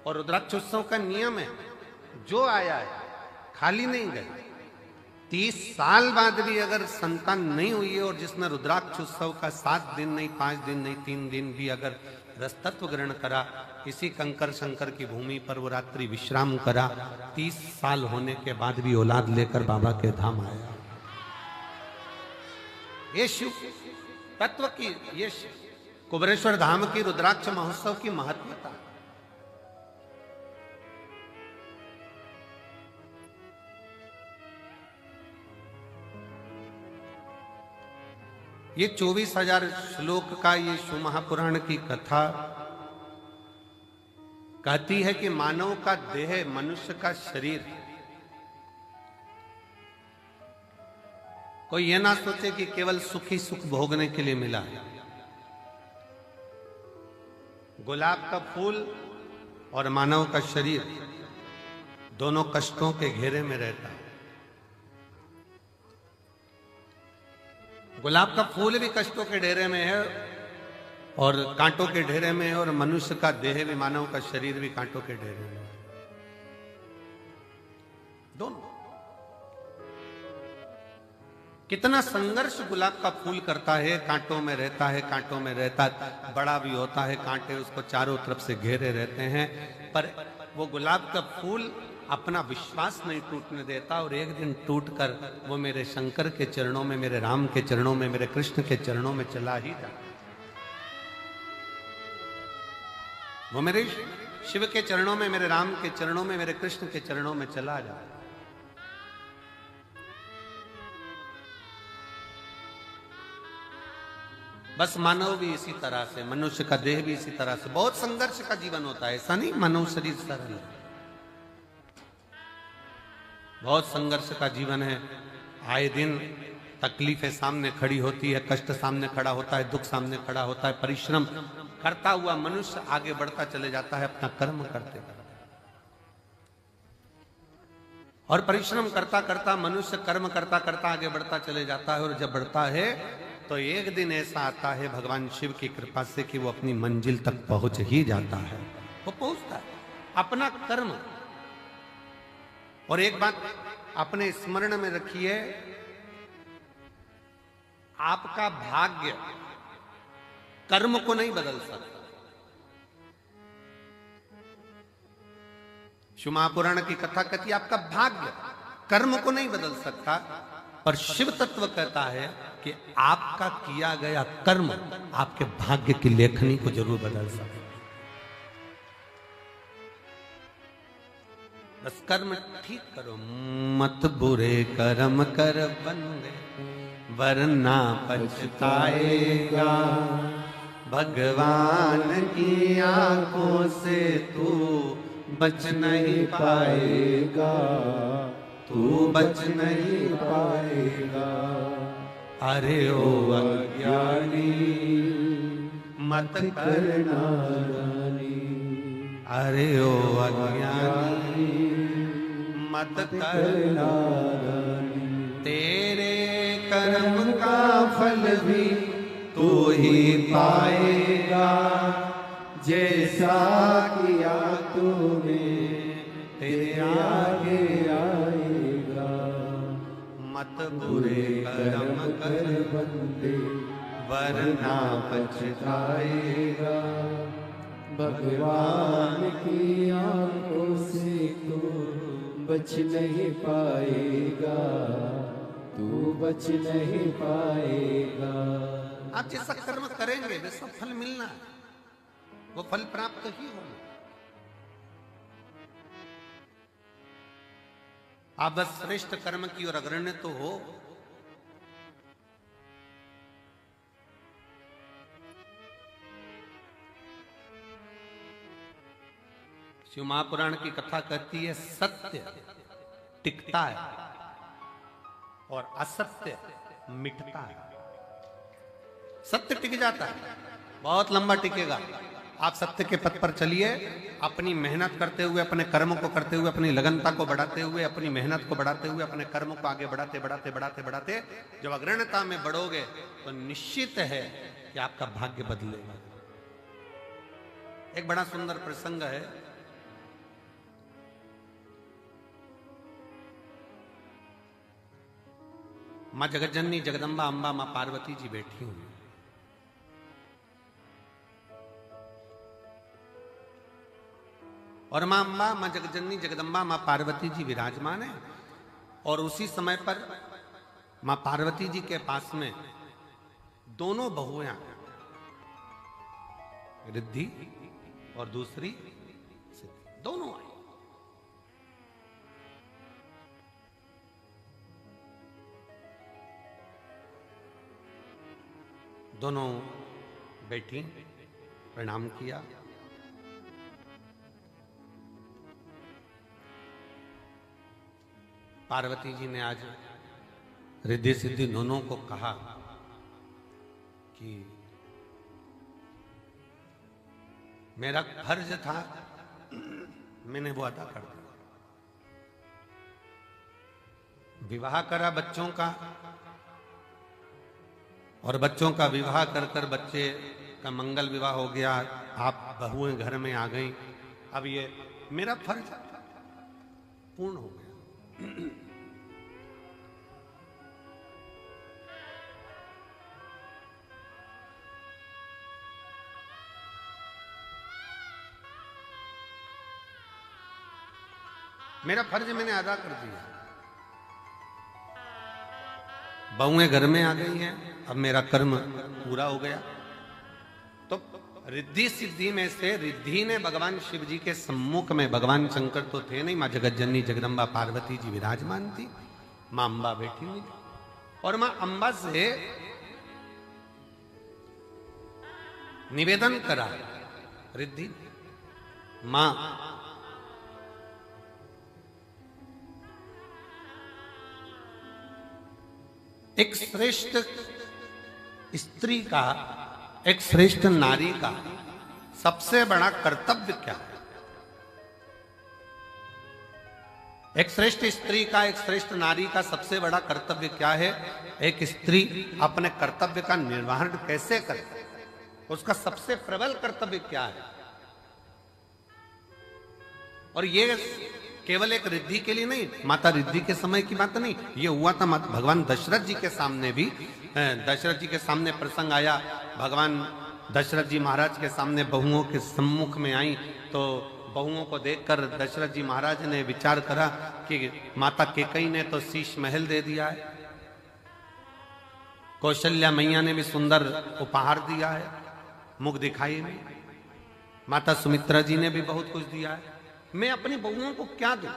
और रुद्राक्षोत्सव का नियम है, जो आया है खाली नहीं गए। 30 साल बाद भी अगर संतान नहीं हुई है और जिसने रुद्राक्षोत्सव का 7 दिन नहीं, 5 दिन नहीं, 3 दिन भी अगर रसतत्व ग्रहण करा, इसी कंकर शंकर की भूमि पर वो रात्रि विश्राम करा, 30 साल होने के बाद भी औलाद लेकर बाबा के धाम आया। ये शिव तत्व की, ये कुबेरेश्वर धाम की रुद्राक्ष महोत्सव की महत्वता। ये 24,000 श्लोक का ये शिव महापुराण की कथा कहती है कि मानव का देह, मनुष्य का शरीर, कोई ये ना सोचे कि केवल सुखी सुख भोगने के लिए मिला है। गुलाब का फूल और मानव का शरीर दोनों कष्टों के घेरे में रहता है। गुलाब का फूल भी कष्टों के घेरे में है और कांटों के घेरे में है, और मनुष्य का देह भी, मानव का शरीर भी कांटों के घेरे में है। दोनों कितना संघर्ष गुलाब का फूल करता है, कांटों में रहता है, कांटों में रहता है, बड़ा भी होता है, कांटे उसको चारों तरफ से घेरे रहते हैं, पर वो गुलाब का फूल अपना विश्वास नहीं टूटने देता, और एक दिन टूटकर वो मेरे शंकर के चरणों में, मेरे राम के चरणों में, मेरे कृष्ण के चरणों में चला ही जाता। वो मेरे शिव के चरणों में, मेरे राम के चरणों में, मेरे कृष्ण के चरणों में चला जाए। बस मानव भी इसी तरह से, मनुष्य का देह भी इसी तरह से, बहुत संघर्ष का जीवन होता है। ऐसा नहीं मानव शरीर सरल है, बहुत संघर्ष का जीवन है। आए दिन तकलीफें सामने खड़ी होती है, कष्ट सामने खड़ा होता है, दुख सामने खड़ा होता है। परिश्रम करता हुआ मनुष्य आगे बढ़ता चले जाता है अपना कर्म करते करते, और परिश्रम करता करता मनुष्य कर्म करता करता आगे बढ़ता चले जाता है। और जब बढ़ता है तो एक दिन ऐसा आता है भगवान शिव की कृपा से कि वो अपनी मंजिल तक पहुंच ही जाता है, वो पहुंचता है अपना कर्म। और एक बात अपने स्मरण में रखिए, आपका भाग्य कर्म को नहीं बदल सकता। शिव महापुराण की कथा कहती है आपका भाग्य कर्म को नहीं बदल सकता, पर शिव तत्व कहता है कि आपका किया गया कर्म आपके भाग्य की लेखनी को जरूर बदल सकता। बस कर्म ठीक करो, मत बुरे कर्म कर बंदे, वरना पछताएगा। भगवान की आंखों से तू बच नहीं पाएगा, तू बच नहीं पाएगा। अरे ओ अज्ञानी मत करना रानी, अरे ओ अज्ञानी मत करना रानी। तेरे कर्म का फल भी तू ही पाएगा, जैसा किया तूने तेरे आगे आएगा। मत बुरे कर्म कर बंदे, वरना पछताएगा। भगवान की आंखों से तू बच नहीं पाएगा, तू बच नहीं पाएगा। आप जैसा कर्म करेंगे वैसा फल मिलना है, वो फल प्राप्त ही होगा। आप बस श्रेष्ठ कर्म की ओर अग्रणी तो हो। शिव महापुराण की कथा कहती है सत्य टिकता है और असत्य मिटता है। सत्य टिक जाता है, बहुत लंबा टिकेगा। आप सत्य के पथ पर चलिए, अपनी मेहनत करते हुए, अपने कर्म को करते हुए, अपनी लगनता को बढ़ाते हुए, अपनी मेहनत को बढ़ाते हुए, अपने कर्म को आगे बढ़ाते बढ़ाते बढ़ाते बढ़ाते जब अग्रणता में बढ़ोगे तो निश्चित है कि आपका भाग्य बदलेगा। एक बड़ा सुंदर प्रसंग है। मां जगतजननी जगदम्बा अंबा मां पार्वती जी बैठी हुई। और मां अंबा मां जगतजननी जगदम्बा मां पार्वती जी विराजमान है। और उसी समय पर मां पार्वती जी के पास में दोनों बहुएं, रिद्धि और दूसरी सिद्धि, दोनों आई। दोनों बैठी, प्रणाम किया। पार्वती जी ने आज रिद्धि सिद्धि दोनों को कहा कि मेरा फर्ज था, मैंने वो अदा कर दिया। विवाह करा बच्चों का, और बच्चों का विवाह कर कर बच्चे का मंगल विवाह हो गया। आप बहुएं घर में आ गई। अब ये मेरा फर्ज पूर्ण हो गया। मेरा फर्ज मैंने अदा कर दिया। बहुएं घर में आ गई हैं, अब मेरा कर्म पूरा हो गया। तो रिद्धि सिद्धि में से रिद्धि ने भगवान शिव जी के सम्मुख में, भगवान शंकर तो थे नहीं, मां जगतजननी जगदम्बा पार्वती जी विराजमान थी, मां अंबा बैठी हुई थी। और मां अंबा से निवेदन करा रिद्धि, मां एक श्रेष्ठ स्त्री का, एक श्रेष्ठ नारी का सबसे बड़ा कर्तव्य क्या है? एक श्रेष्ठ स्त्री का, एक श्रेष्ठ नारी का सबसे बड़ा कर्तव्य क्या है? एक स्त्री अपने कर्तव्य का निर्वहन कैसे करे, उसका सबसे प्रबल कर्तव्य क्या है? और ये केवल एक रिद्धि के लिए नहीं, माता रिद्धि के समय की बात नहीं, ये हुआ था भगवान दशरथ जी के सामने भी। दशरथ जी के सामने प्रसंग आया, भगवान दशरथ जी महाराज के सामने बहुओं के सम्मुख में आई, तो बहुओं को देखकर दशरथ जी महाराज ने विचार करा कि माता केकई ने तो शीश महल दे दिया है, कौशल्या मैया ने भी सुंदर उपहार दिया है, मुख दिखाई में, माता सुमित्रा जी ने भी बहुत कुछ दिया है, मैं अपनी बहुओं को क्या दूं?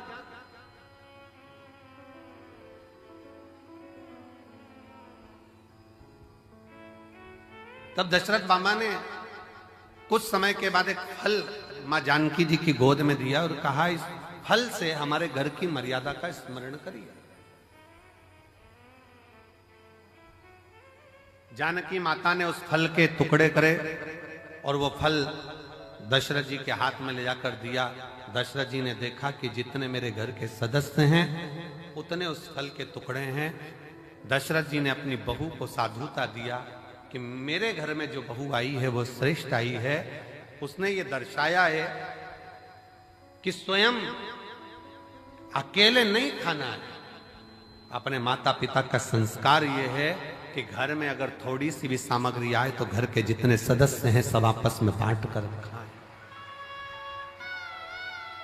तब दशरथ बाबा ने कुछ समय के बाद एक फल मां जानकी जी की गोद में दिया और कहा, इस फल से हमारे घर की मर्यादा का स्मरण करिए। जानकी माता ने उस फल के टुकड़े करे और वो फल दशरथ जी के हाथ में ले जाकर दिया। दशरथ जी ने देखा कि जितने मेरे घर के सदस्य हैं उतने उस फल के टुकड़े हैं। दशरथ जी ने अपनी बहू को साधुता दिया कि मेरे घर में जो बहू आई है वो श्रेष्ठ आई है। उसने ये दर्शाया है कि स्वयं अकेले नहीं खाना है, अपने माता पिता का संस्कार ये है कि घर में अगर थोड़ी सी भी सामग्री आए तो घर के जितने सदस्य हैं सब आपस में बांट कर खाएं,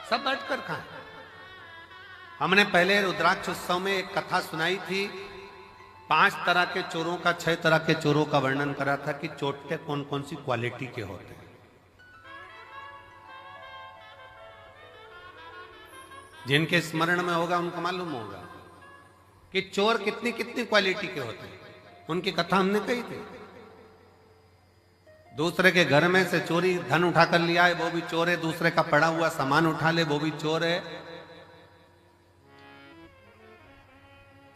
सब बांट कर खाएं। हमने पहले रुद्राक्ष उत्सव में एक कथा सुनाई थी, 5 तरह के चोरों का, 6 तरह के चोरों का वर्णन करा था कि चोटे कौन कौन सी क्वालिटी के होते हैं। जिनके स्मरण में होगा उनको मालूम होगा कि चोर कितनी कितनी क्वालिटी के होते हैं। उनकी कथा हमने कही थी। दूसरे के घर में से चोरी धन उठाकर लिया है वो भी चोर है, दूसरे का पड़ा हुआ सामान उठा ले वो भी चोर है,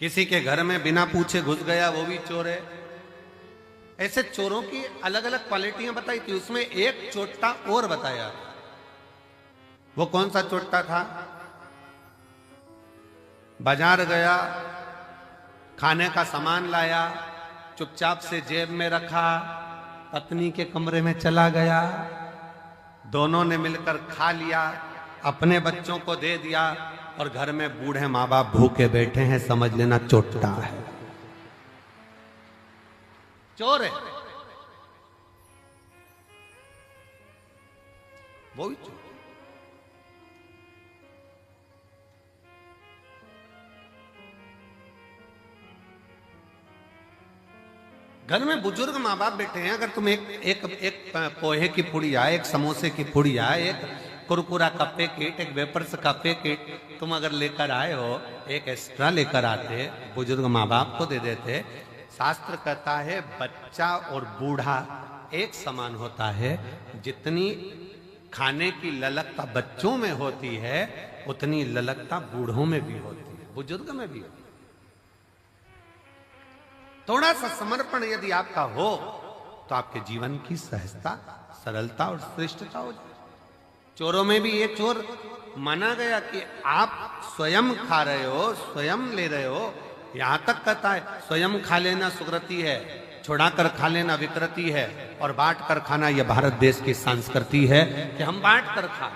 किसी के घर में बिना पूछे घुस गया वो भी चोर है। ऐसे चोरों की अलग अलग क्वालिटियां बताई थी। उसमें एक चोट्टा और बताया। वो कौन सा चोट्टा था? बाजार गया, खाने का सामान लाया, चुपचाप से जेब में रखा, पत्नी के कमरे में चला गया, दोनों ने मिलकर खा लिया, अपने बच्चों को दे दिया और घर में बूढ़े माँ बाप भूखे बैठे हैं, समझ लेना चोट्टा है। चोर है, वो भी चोर। घर में बुजुर्ग माँ बाप बैठे हैं, अगर तुम एक पोहे की पुड़िया, एक समोसे की पुड़िया, एक कुरकुरा का पैकेट, एक वेपर्स का पैकेट तुम अगर लेकर आए हो, एक एक्स्ट्रा लेकर आते, बुजुर्ग माँ बाप को दे देते। शास्त्र कहता है बच्चा और बूढ़ा एक समान होता है। जितनी खाने की ललकता बच्चों में होती है, उतनी ललकता बूढ़ों में भी होती है, बुजुर्ग में भी होती है। थोड़ा सा समर्पण यदि आपका हो तो आपके जीवन की सहजता, सरलता और श्रेष्ठता हो जाए। चोरों में भी ये चोर माना गया कि आप स्वयं खा रहे हो, स्वयं ले रहे हो। यहां तक कहता है स्वयं खा लेना सुकृति है, छुड़ा कर खा लेना विकृति है, और बांट कर खाना यह भारत देश की संस्कृति है कि हम बांट कर खा।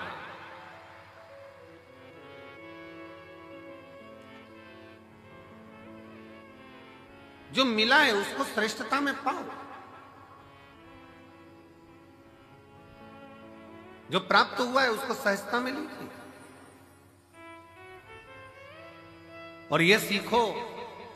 जो मिला है उसको श्रेष्ठता में पाओ, जो प्राप्त हुआ है उसको सहजता में लीजिए। और ये सीखो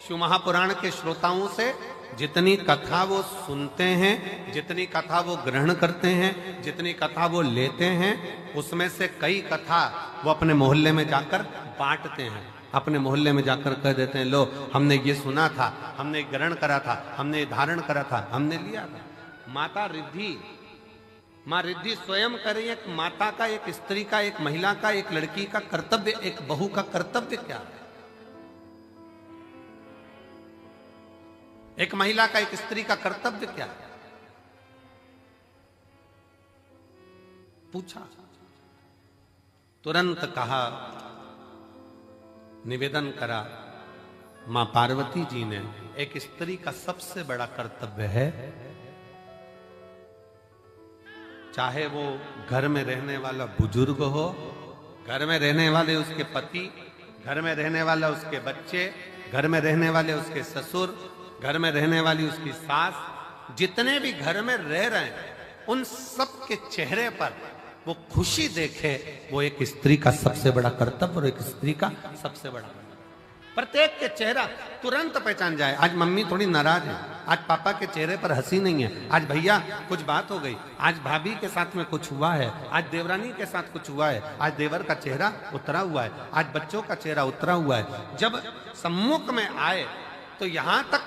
शिव महापुराण के श्रोताओं से, जितनी कथा वो सुनते हैं, जितनी कथा वो ग्रहण करते हैं, जितनी कथा वो लेते हैं, उसमें से कई कथा वो अपने मोहल्ले में जाकर बांटते हैं। अपने मोहल्ले में जाकर कह देते हैं, लो हमने ये सुना था, हमने ग्रहण करा था, हमने धारण करा था, हमने लिया था। माता रिद्धि, माँ रिद्धि स्वयं कर रही है। एक माता का, एक स्त्री का, एक महिला का, एक लड़की का कर्तव्य, एक बहू का कर्तव्य क्या है? एक महिला का, एक स्त्री का कर्तव्य क्या है? पूछा, तुरंत कहा, निवेदन करा मां पार्वती जी ने, एक स्त्री का सबसे बड़ा कर्तव्य है, चाहे वो घर में रहने वाला बुजुर्ग हो, घर में रहने वाले उसके पति, घर में रहने वाला उसके बच्चे, घर में रहने वाले उसके ससुर, घर में रहने वाली उसकी सास, जितने भी घर में रह रहे हैं उन सब के चेहरे पर वो खुशी देखे, वो एक स्त्री का सबसे बड़ा कर्तव्य और एक स्त्री का सबसे बड़ा। प्रत्येक के चेहरा तुरंत पहचान जाए। आज मम्मी थोड़ी नाराज है, आज पापा के चेहरे पर हंसी नहीं है, आज भैया कुछ बात हो गई, आज भाभी के साथ में कुछ हुआ है, आज देवरानी के साथ कुछ हुआ है, आज देवर का चेहरा उतरा हुआ है, आज बच्चों का चेहरा उतरा हुआ है। जब सम्मुख में आए तो यहां तक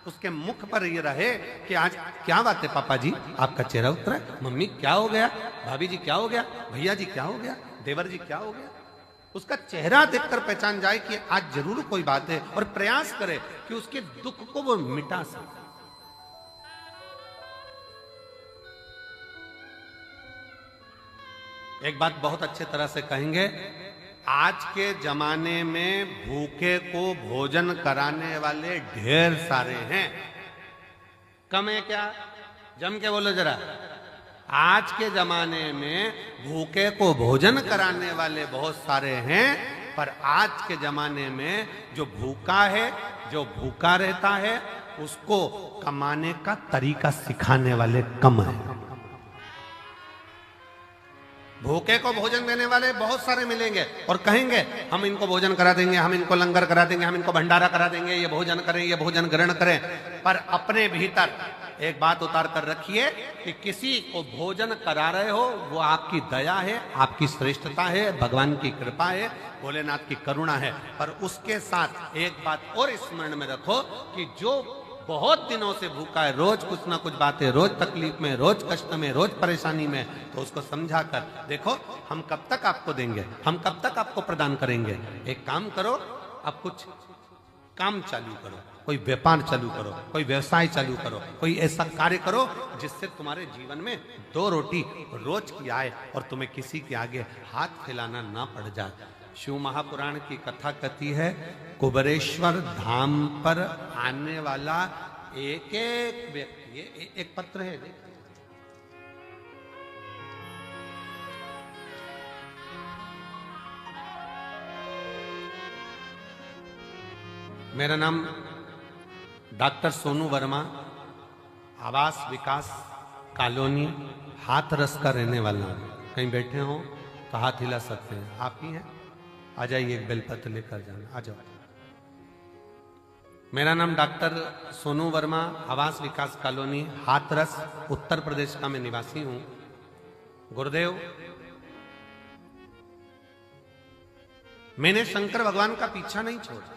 उसके मुख पर ये रहे कि आज क्या बात है पापा जी, आपका चेहरा उतरा है, मम्मी क्या हो गया, भाभी जी क्या हो गया, भैया जी क्या हो गया, देवर जी क्या हो गया। उसका चेहरा देखकर पहचान जाए कि आज जरूर कोई बात है, और प्रयास करे कि उसके दुख को वो मिटा सके। एक बात बहुत अच्छे तरह से कहेंगे, आज के जमाने में भूखे को भोजन कराने वाले ढेर सारे हैं, कम है क्या? जम के बोलो जरा। आज के जमाने में भूखे को भोजन कराने वाले बहुत सारे हैं, पर आज के जमाने में जो भूखा है, जो भूखा रहता है, उसको कमाने का तरीका सिखाने वाले कम हैं। भूखे को भोजन देने वाले बहुत सारे मिलेंगे और कहेंगे हम इनको भोजन करा देंगे, हम इनको लंगर करा देंगे, हम इनको भंडारा करा देंगे, ये भोजन करें, ये भोजन ग्रहण करें। पर अपने भीतर एक बात उतार कर रखिए कि किसी को भोजन करा रहे हो वो आपकी दया है, आपकी श्रेष्ठता है, भगवान की कृपा है, भोलेनाथ की करुणा है। पर उसके साथ एक बात और स्मरण में रखो कि जो बहुत दिनों से भूखा है, रोज कुछ ना कुछ बात है, रोज तकलीफ में, रोज कष्ट में, रोज परेशानी में, तो उसको समझा कर देखो हम कब तक आपको देंगे, हम कब तक आपको प्रदान करेंगे। एक काम करो, अब कुछ काम चालू करो, कोई व्यापार चालू करो, कोई व्यवसाय चालू करो, कोई ऐसा कार्य करो जिससे तुम्हारे जीवन में 2 रोटी रोज की आए और तुम्हें किसी के आगे हाथ फैलाना ना पड़ जाए। शिव महापुराण की कथा कहती है, कुबेरेश्वर धाम पर आने वाला एक एक व्यक्ति, ये एक पत्र है, मेरा नाम डॉक्टर सोनू वर्मा, आवास विकास कॉलोनी हाथरस का रहने वाला हूं। कहीं बैठे हो तो हाथ हिला सकते हैं, आप ही हैं। आ जाइए, एक बेलपत्र लेकर जाना, आ जाओ। मेरा नाम डॉक्टर सोनू वर्मा, आवास विकास कॉलोनी हाथरस उत्तर प्रदेश का मैं निवासी हूं। गुरुदेव, मैंने शंकर भगवान का पीछा नहीं छोड़ा।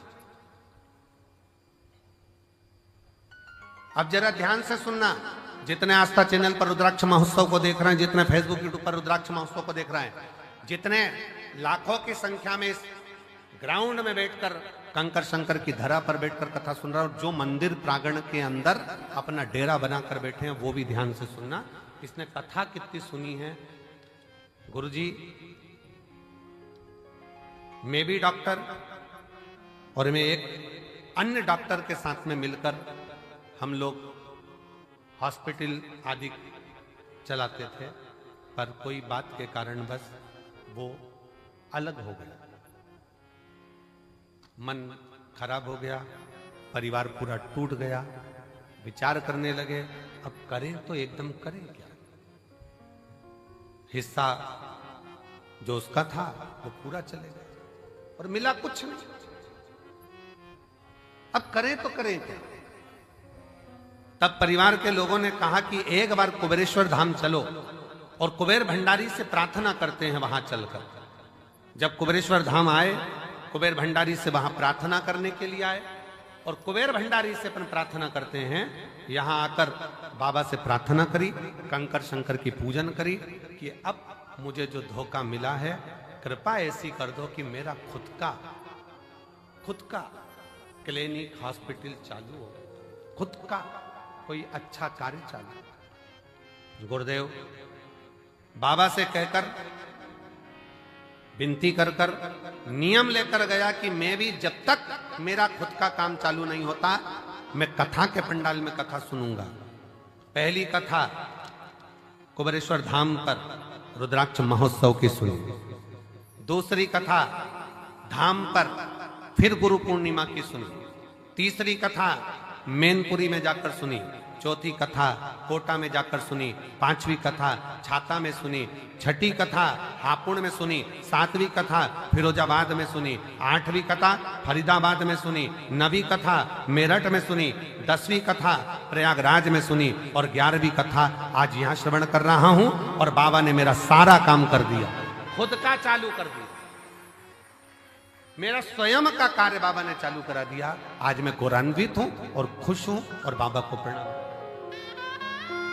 अब जरा ध्यान से सुनना, जितने आस्था चैनल पर रुद्राक्ष महोत्सव को देख रहे हैं, जितने फेसबुक यूट्यूब पर रुद्राक्ष महोत्सव को देख रहे हैं, जितने लाखों की संख्या में इस ग्राउंड में बैठकर कंकर शंकर की धरा पर बैठकर कथा सुन रहा, और जो मंदिर प्रांगण के अंदर अपना डेरा बनाकर बैठे हैं, वो भी ध्यान से सुनना। इसने कथा कितनी सुनी है। गुरुजी, मैं भी डॉक्टर और मैं एक अन्य डॉक्टर के साथ में मिलकर हम लोग हॉस्पिटल आदि चलाते थे, पर कोई बात के कारण बस वो अलग हो गया। मन खराब हो गया, परिवार पूरा टूट गया। विचार करने लगे, अब करें तो एकदम करें क्या। हिस्सा जो उसका था वो पूरा चले गया और मिला कुछ नहीं। अब करें तो करें क्या। तब परिवार के लोगों ने कहा कि एक बार कुबेरेश्वर धाम चलो और कुबेर भंडारी से प्रार्थना करते हैं वहां चलकर। जब कुबेरेश्वर धाम आए, कुबेर भंडारी से वहां प्रार्थना करने के लिए आए और कुबेर भंडारी से अपन प्रार्थना करते हैं। यहां आकर बाबा से प्रार्थना करी, कंकर शंकर की पूजन करी कि अब मुझे जो धोखा मिला है, कृपा ऐसी कर दो कि मेरा खुद का क्लिनिक हॉस्पिटल चालू हो, खुद का कोई अच्छा कार्य चालू। गुरुदेव बाबा से कहकर विनती कर कर नियम लेकर गया कि मैं भी जब तक मेरा खुद का काम चालू नहीं होता, मैं कथा के पंडाल में कथा सुनूंगा। पहली कथा कुबेरेश्वर धाम पर रुद्राक्ष महोत्सव की सुनी। दूसरी कथा धाम पर फिर गुरु पूर्णिमा की सुनी। तीसरी कथा मैनपुरी में जाकर सुनी। चौथी कथा कोटा में जाकर सुनी। पांचवी कथा छाता में सुनी। छठी कथा हापुड़ में सुनी। सातवीं कथा फिरोजाबाद में सुनी। आठवीं कथा फरीदाबाद में सुनी। नवीं कथा मेरठ में सुनी। 10वीं कथा प्रयागराज में सुनी और 11वीं कथा आज यहां श्रवण कर रहा हूं। और बाबा ने मेरा सारा काम कर दिया, खुद का चालू कर दिया। मेरा स्वयं का कार्य बाबा ने चालू करा दिया। आज मैं गौरवान्वित हूं और खुश हूं और बाबा को प्रणाम।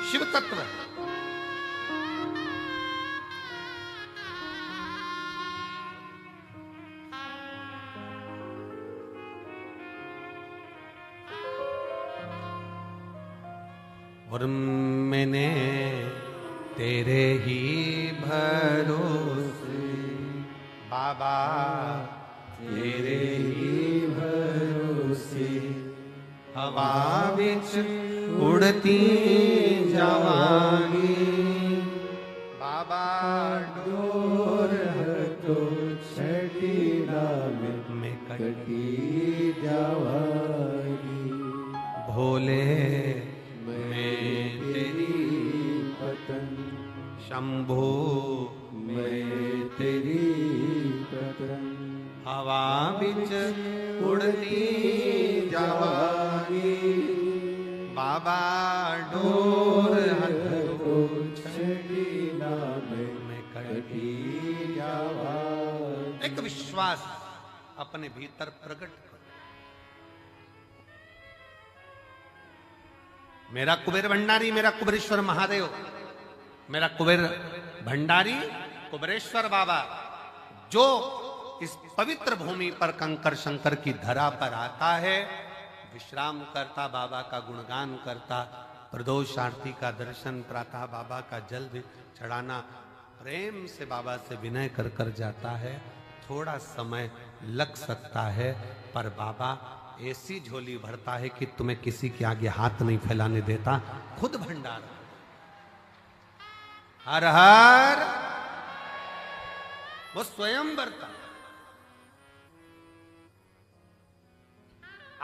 शिव तत्व और मैंने तेरे ही भरोसे बाबा, तेरे ही भरोसे हवा बिच उड़ती जावांगी। बाबा डोर तो छठी में कटी जावांगी। भोले मैं तेरी पतन, शंभो मैं तेरी पतन, हवा बिच उड़ती जावांगी। बाबा डोर हथो छड़ी में कटी जावांगी। एक विश्वास अपने भीतर प्रकट करो। मेरा कुबेर भंडारी, मेरा कुबेरेश्वर महादेव, मेरा कुबेर भंडारी कुबेरेश्वर बाबा, जो इस पवित्र भूमि पर कंकर शंकर की धरा पर आता है, विश्राम करता, बाबा का गुणगान करता, प्रदोष आरती का दर्शन, प्रातः बाबा का जल भी चढ़ाना, प्रेम से बाबा से विनय कर कर जाता है। थोड़ा समय लग सकता है, पर बाबा ऐसी झोली भरता है कि तुम्हें किसी के आगे हाथ नहीं फैलाने देता। खुद भंडार। हर हर वो स्वयं भरता।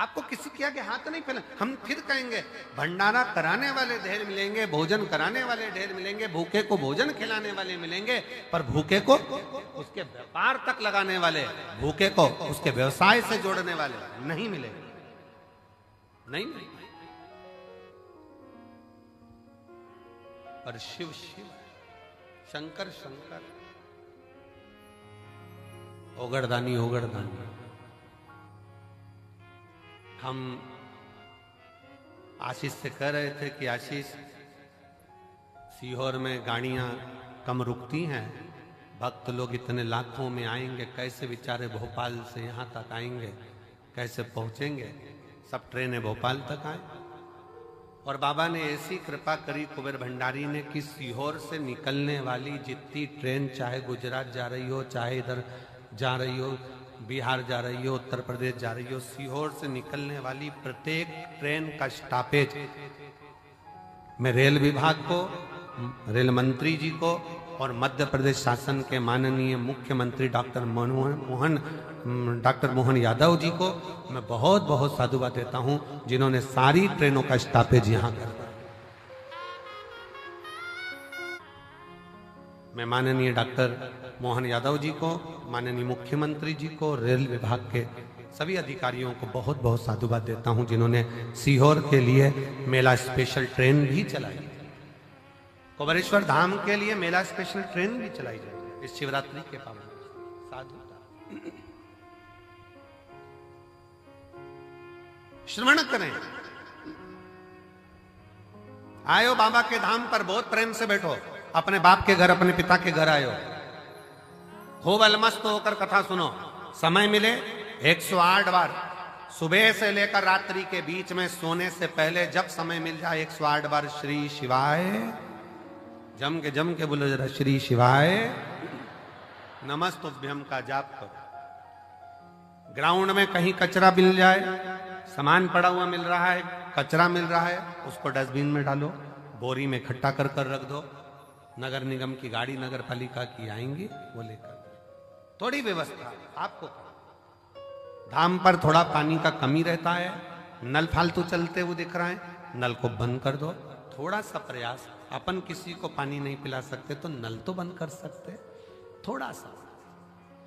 आपको किसी के आगे हाथ नहीं फैला। हम फिर कहेंगे भंडारा कराने वाले ढेर मिलेंगे, भोजन कराने वाले ढेर मिलेंगे, भूखे को भोजन खिलाने वाले मिलेंगे, पर भूखे को उसके व्यापार तक लगाने वाले, भूखे को उसके व्यवसाय से जोड़ने वाले नहीं मिलेंगे। नहीं, नहीं। पर शिव शिव, शंकर शंकर, ओगड़दानी ओगड़दानी। हम आशीष से कह रहे थे कि आशीष, सीहोर में गाड़ियां कम रुकती हैं, भक्त लोग इतने लाखों में आएंगे, कैसे बेचारे भोपाल से यहाँ तक आएंगे, कैसे पहुँचेंगे? सब ट्रेनें भोपाल तक आए। और बाबा ने ऐसी कृपा करी कुबेर भंडारी ने कि सीहोर से निकलने वाली जितनी ट्रेन, चाहे गुजरात जा रही हो, चाहे इधर जा रही हो, बिहार जा रही हो, उत्तर प्रदेश जा रही हो, सीहोर से निकलने वाली प्रत्येक ट्रेन का स्टॉपेज मैं रेल विभाग को, रेल मंत्री जी को और मध्य प्रदेश शासन के माननीय मुख्यमंत्री डॉक्टर मोहन यादव जी को मैं बहुत बहुत साधुवाद देता हूं, जिन्होंने सारी ट्रेनों का स्टॉपेज यहां कर दिया। मैं माननीय डॉक्टर मोहन यादव जी को, माननीय मुख्यमंत्री जी को, रेल विभाग के सभी अधिकारियों को बहुत बहुत साधुवाद देता हूं, जिन्होंने सीहोर के लिए मेला स्पेशल ट्रेन भी चलाई, कुबेरेश्वर धाम के लिए मेला स्पेशल ट्रेन भी चलाई जाए इस शिवरात्रि के पावन। साधु श्रवण करें। आयो बाबा के धाम पर, बहुत प्रेम से बैठो, अपने बाप के घर, अपने पिता के घर आयो, खूब अलमस्त होकर कथा सुनो। समय मिले 108 बार, सुबह से लेकर रात्रि के बीच में सोने से पहले जब समय मिल जाए 108 बार श्री शिवाय, जम के बोलो जरा, श्री शिवाय नमस्तुभ्यम का जाप करो। ग्राउंड में कहीं कचरा मिल जाए, सामान पड़ा हुआ मिल रहा है, कचरा मिल रहा है, उसको डस्टबिन में डालो, बोरी में इकट्ठा कर कर रख दो। नगर निगम की गाड़ी, नगर पालिका की आएंगी, वो लेकर। थोड़ी व्यवस्था आपको, धाम पर थोड़ा पानी का कमी रहता है, नल फालतू चलते हुए दिख रहा है, नल को बंद कर दो। थोड़ा सा प्रयास, अपन किसी को पानी नहीं पिला सकते तो नल तो बंद कर सकते, थोड़ा सा।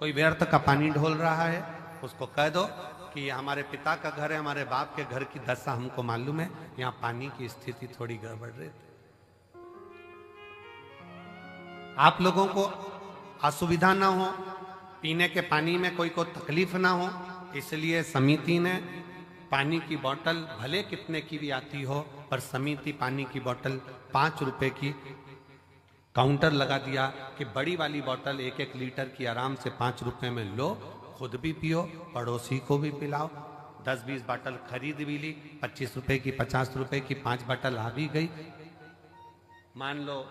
कोई व्यर्थ का पानी ढोल रहा है, उसको कह दो कि हमारे पिता का घर है, हमारे बाप के घर की दशा हमको मालूम है, यहाँ पानी की स्थिति थोड़ी गड़बड़ रही थी, आप लोगों को असुविधा ना हो, पीने के पानी में कोई को तकलीफ ना हो, इसलिए समिति ने पानी की बोतल भले कितने की भी आती हो, पर समिति पानी की बोतल 5 रुपए की काउंटर लगा दिया कि बड़ी वाली बोतल 1-1 लीटर की आराम से 5 रुपए में लो, खुद भी पियो, पड़ोसी को भी पिलाओ। 10-20 बोतल खरीद भी ली, 25 रुपए की, 50 रुपए की 5 बोतल आ भी गई। मान लो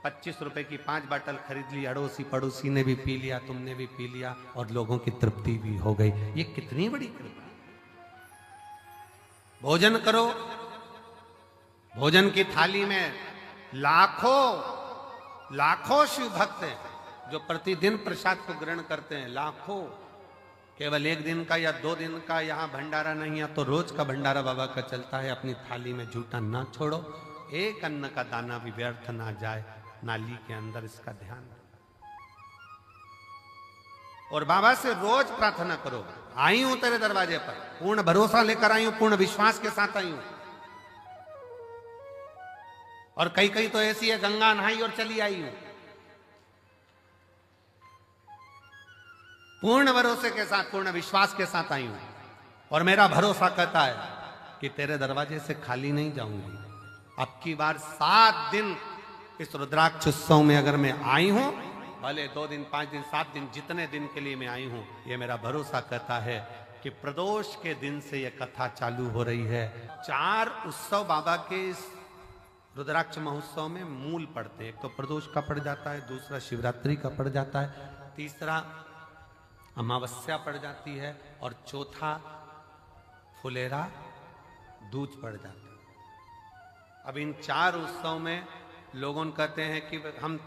25 रुपए की 5 बोतल खरीद ली, अड़ोसी पड़ोसी ने भी पी लिया, तुमने भी पी लिया, और लोगों की तृप्ति भी हो गई। ये कितनी बड़ी कृपा। भोजन करो, भोजन की थाली में लाखों शिव भक्त हैं जो प्रतिदिन प्रसाद को ग्रहण करते हैं, लाखों। केवल 1 दिन का या 2 दिन का यहाँ भंडारा नहीं है, तो रोज का भंडारा बाबा का चलता है। अपनी थाली में झूठा ना छोड़ो, एक अन्न का दाना भी व्यर्थ ना जाए नाली के अंदर, इसका ध्यान। और बाबा से रोज प्रार्थना करो, आई हूं तेरे दरवाजे पर, पूर्ण भरोसा लेकर आई हूं, पूर्ण विश्वास के साथ आई हूं। और कई तो ऐसी है, गंगा नहाई और चली आई हूं। पूर्ण भरोसे के साथ, पूर्ण विश्वास के साथ आई हूं, और मेरा भरोसा कहता है कि तेरे दरवाजे से खाली नहीं जाऊंगी। अब की बार 7 दिन इस रुद्राक्ष उत्सव में अगर मैं आई हूं, भले 2 दिन, 5 दिन, 7 दिन, जितने दिन के लिए मैं आई हूं, ये मेरा भरोसा कहता है कि प्रदोष के दिन से यह कथा चालू हो रही है। 4 उत्सव बाबा के इस रुद्राक्ष महोत्सव में मूल पड़ते हैं। एक तो प्रदोष का पड़ जाता है, दूसरा शिवरात्रि का पड़ जाता है, तीसरा अमावस्या पड़ जाती है, और चौथा फुलेरा दूज पड़ जाता है। अब इन 4 उत्सव में लोगों कहते हैं कि हम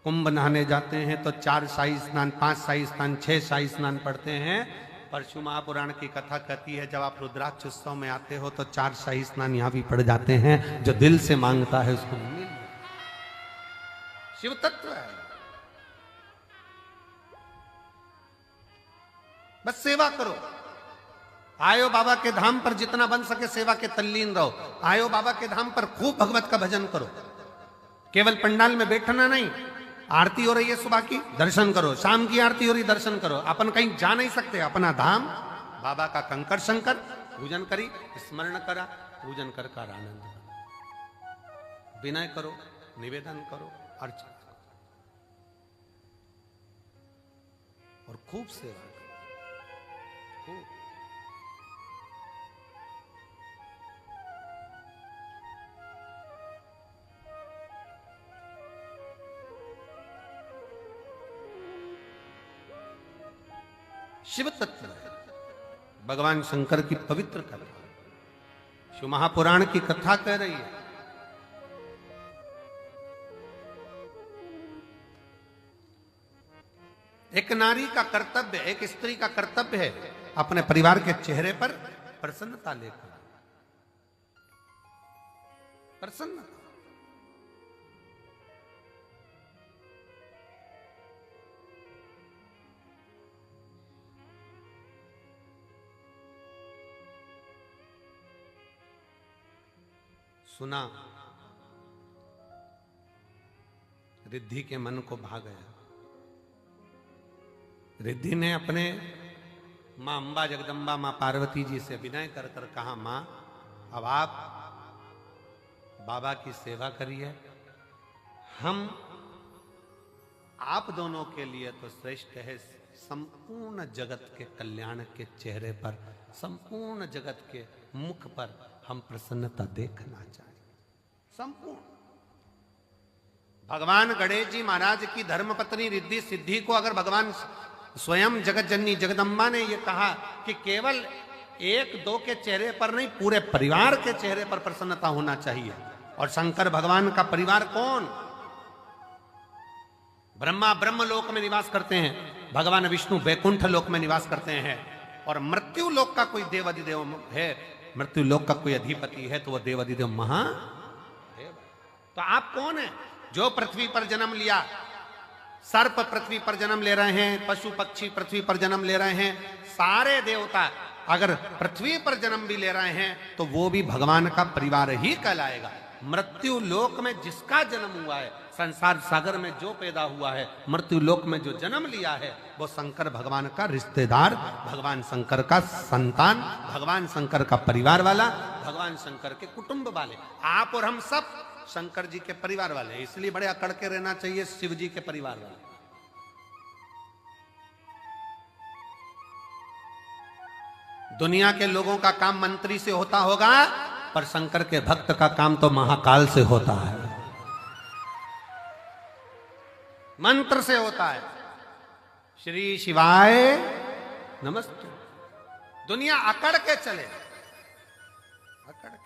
कुंभ नहाने जाते हैं तो 4 शाही स्नान, 5 शाही स्नान, 6 शाही स्नान पढ़ते हैं, परशु महापुराण की कथा कहती है, जब आप रुद्राक्ष उत्सव में आते हो तो 4 शाही स्नान यहां भी पड़ जाते हैं। जो दिल से मांगता है उसको मिल जाता। शिव तत्व है, बस सेवा करो। आयो बाबा के धाम पर जितना बन सके सेवा के तल्लीन रहो। आयो बाबा के धाम पर खूब भगवत का भजन करो। केवल पंडाल में बैठना नहीं। आरती हो रही है सुबह की, दर्शन करो। शाम की आरती हो रही, दर्शन करो। अपन कहीं जा नहीं सकते, अपना धाम बाबा का कंकर शंकर पूजन करी, स्मरण करा, पूजन कर आनंद करो, विनय करो, निवेदन करो, अर्चना करो और खूब सेवा करो, खूब। शिव तत्व है, भगवान शंकर की पवित्र कथा। शिव महापुराण की कथा कह रही है, एक नारी का कर्तव्य, एक स्त्री का कर्तव्य है अपने परिवार के चेहरे पर प्रसन्नता लेकर, प्रसन्नता। सुना, रिद्धि के मन को भा गया। रिद्धि ने अपने मां अंबा जगदम्बा मां पार्वती जी से विनय कर कर कहा, मां अब आप बाबा की सेवा करिए, हम आप दोनों के लिए तो श्रेष्ठ है। संपूर्ण जगत के कल्याण के चेहरे पर, संपूर्ण जगत के मुख पर हम प्रसन्नता देखना चाहिए। संपूर्ण भगवान गणेश जी महाराज की धर्मपत्नी रिद्धि सिद्धि को अगर भगवान स्वयं जगत जननी जगदम्बा ने यह कहा कि केवल एक दो के चेहरे पर नहीं, पूरे परिवार के चेहरे पर प्रसन्नता होना चाहिए। और शंकर भगवान का परिवार कौन? ब्रह्मा ब्रह्म लोक में निवास करते हैं, भगवान विष्णु वैकुंठ लोक में निवास करते हैं, और मृत्यु लोक का कोई देवाधिदेव है, मृत्यु लोक का कोई अधिपति है तो वह देवाधिदेव महादेव। तो आप कौन है जो पृथ्वी पर जन्म लिया? सर्प पृथ्वी पर जन्म ले रहे हैं, पशु पक्षी पृथ्वी पर जन्म ले रहे हैं, सारे देवता अगर पृथ्वी पर जन्म भी ले रहे हैं तो वो भी भगवान का परिवार ही कहलाएगा। मृत्यु लोक में जिसका जन्म हुआ है, संसार सागर में जो पैदा हुआ है, मृत्यु लोक में जो जन्म लिया है, वो शंकर भगवान का रिश्तेदार, भगवान शंकर का संतान, भगवान शंकर का परिवार वाला, भगवान शंकर के कुटुंब वाले। आप और हम सब शंकर जी के परिवार वाले, इसलिए बड़े अकड़ के रहना चाहिए शिव जी के परिवार वाले। दुनिया के लोगों का काम मंत्री से होता होगा, पर शंकर के भक्त का काम तो महाकाल से होता है, मंत्र से होता है। श्री शिवाय नमस्ते। दुनिया अकड़ के चले, अकड़ के।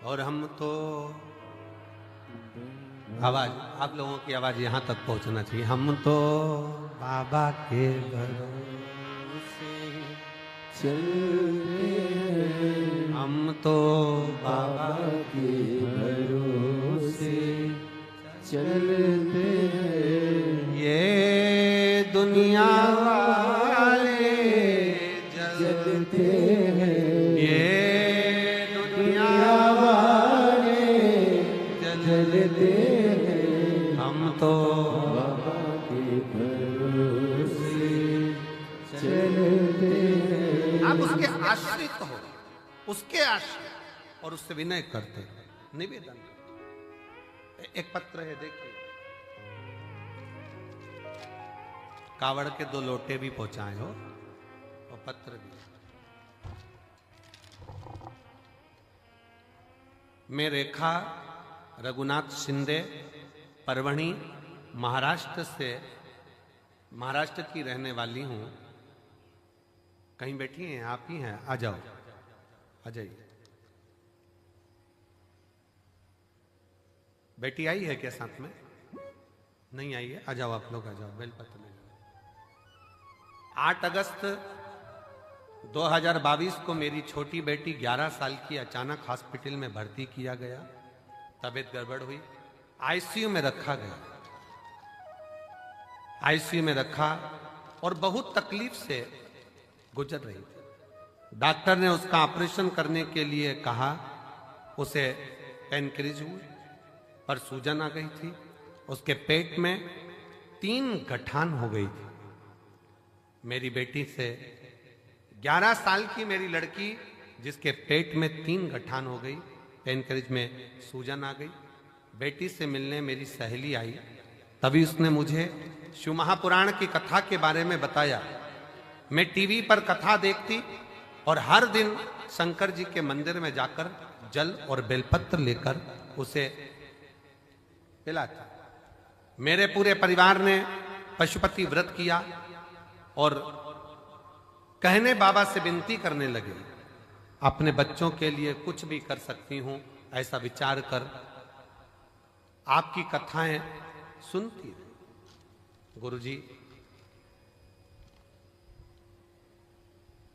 और हम तो आवाज, आप लोगों की आवाज यहां तक पहुंचना चाहिए। हम तो बाबा के भरोसे चलते हैं, हम तो बाबा के भरोसे चलते हैं, ये दुनिया वाले जलते हैं, ये दुनिया वाले जलते हैं, हम तो बाबा के भरोसे चलते हैं। आप उसके आश्रित हो, उसके आश्रित, और उससे विनय करते हैं, निवेदन। एक पत्र है, देखिए, कावड़ के 2 लोटे भी पहुंचाए हो और पत्र भी। मैं रेखा रघुनाथ शिंदे परवणी महाराष्ट्र की रहने वाली हूं। कहीं बैठी हैं? आप ही हैं? आ जाओ, आ जाइए। बेटी आई है क्या साथ में? नहीं आई है? आ जाओ आप लोग, आ जाओ, बेलपत्र ले जाओ। 8 अगस्त 2022 को मेरी छोटी बेटी 11 साल की अचानक हॉस्पिटल में भर्ती किया गया। तबीयत गड़बड़ हुई, आईसीयू में रखा गया। आईसीयू में रखा और बहुत तकलीफ से गुजर रही थी। डॉक्टर ने उसका ऑपरेशन करने के लिए कहा। उसे पेनक्रिज हुई पर सूजन आ गई थी। उसके पेट में 3 गठान हो गई थी। मेरी बेटी से 11 साल की मेरी लड़की जिसके पेट में 3 गठान हो गई, पेनक्रिज में सूजन आ गई। बेटी से मिलने मेरी सहेली आई, तभी उसने मुझे शिव महापुराण की कथा के बारे में बताया। मैं टीवी पर कथा देखती और हर दिन शंकर जी के मंदिर में जाकर जल और बेलपत्र लेकर उसे पिलाती। मेरे पूरे परिवार ने पशुपति व्रत किया और कहने बाबा से विनती करने लगे, अपने बच्चों के लिए कुछ भी कर सकती हूं, ऐसा विचार कर आपकी कथाएं सुनती रही। गुरुजी,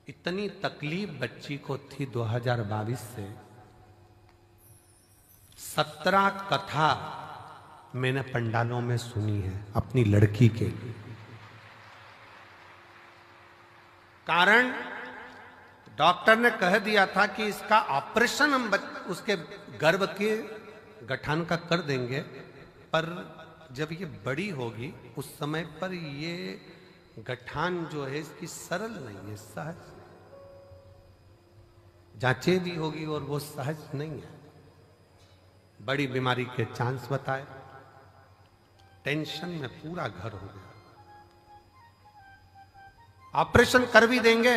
इतनी तकलीफ बच्ची को थी 2022 से। 17 कथा मैंने पंडालों में सुनी है अपनी लड़की के लिए। कारण डॉक्टर ने कह दिया था कि इसका ऑपरेशन हम उसके गर्भ के गठान का कर देंगे, पर जब ये बड़ी होगी उस समय पर ये गठान जो है इसकी सरल नहीं है, सहज जांचे भी होगी और वो सहज नहीं है। बड़ी बीमारी के चांस बताए। टेंशन में पूरा घर हो गया। ऑपरेशन कर भी देंगे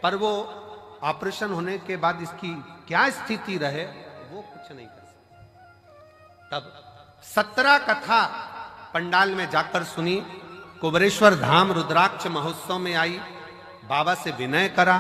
पर वो ऑपरेशन होने के बाद इसकी क्या स्थिति रहे वो कुछ नहीं कर सकते। तब 17 कथा पंडाल में जाकर सुनी। कुबरेश्वर धाम रुद्राक्ष महोत्सव में आई, बाबा से विनय करा।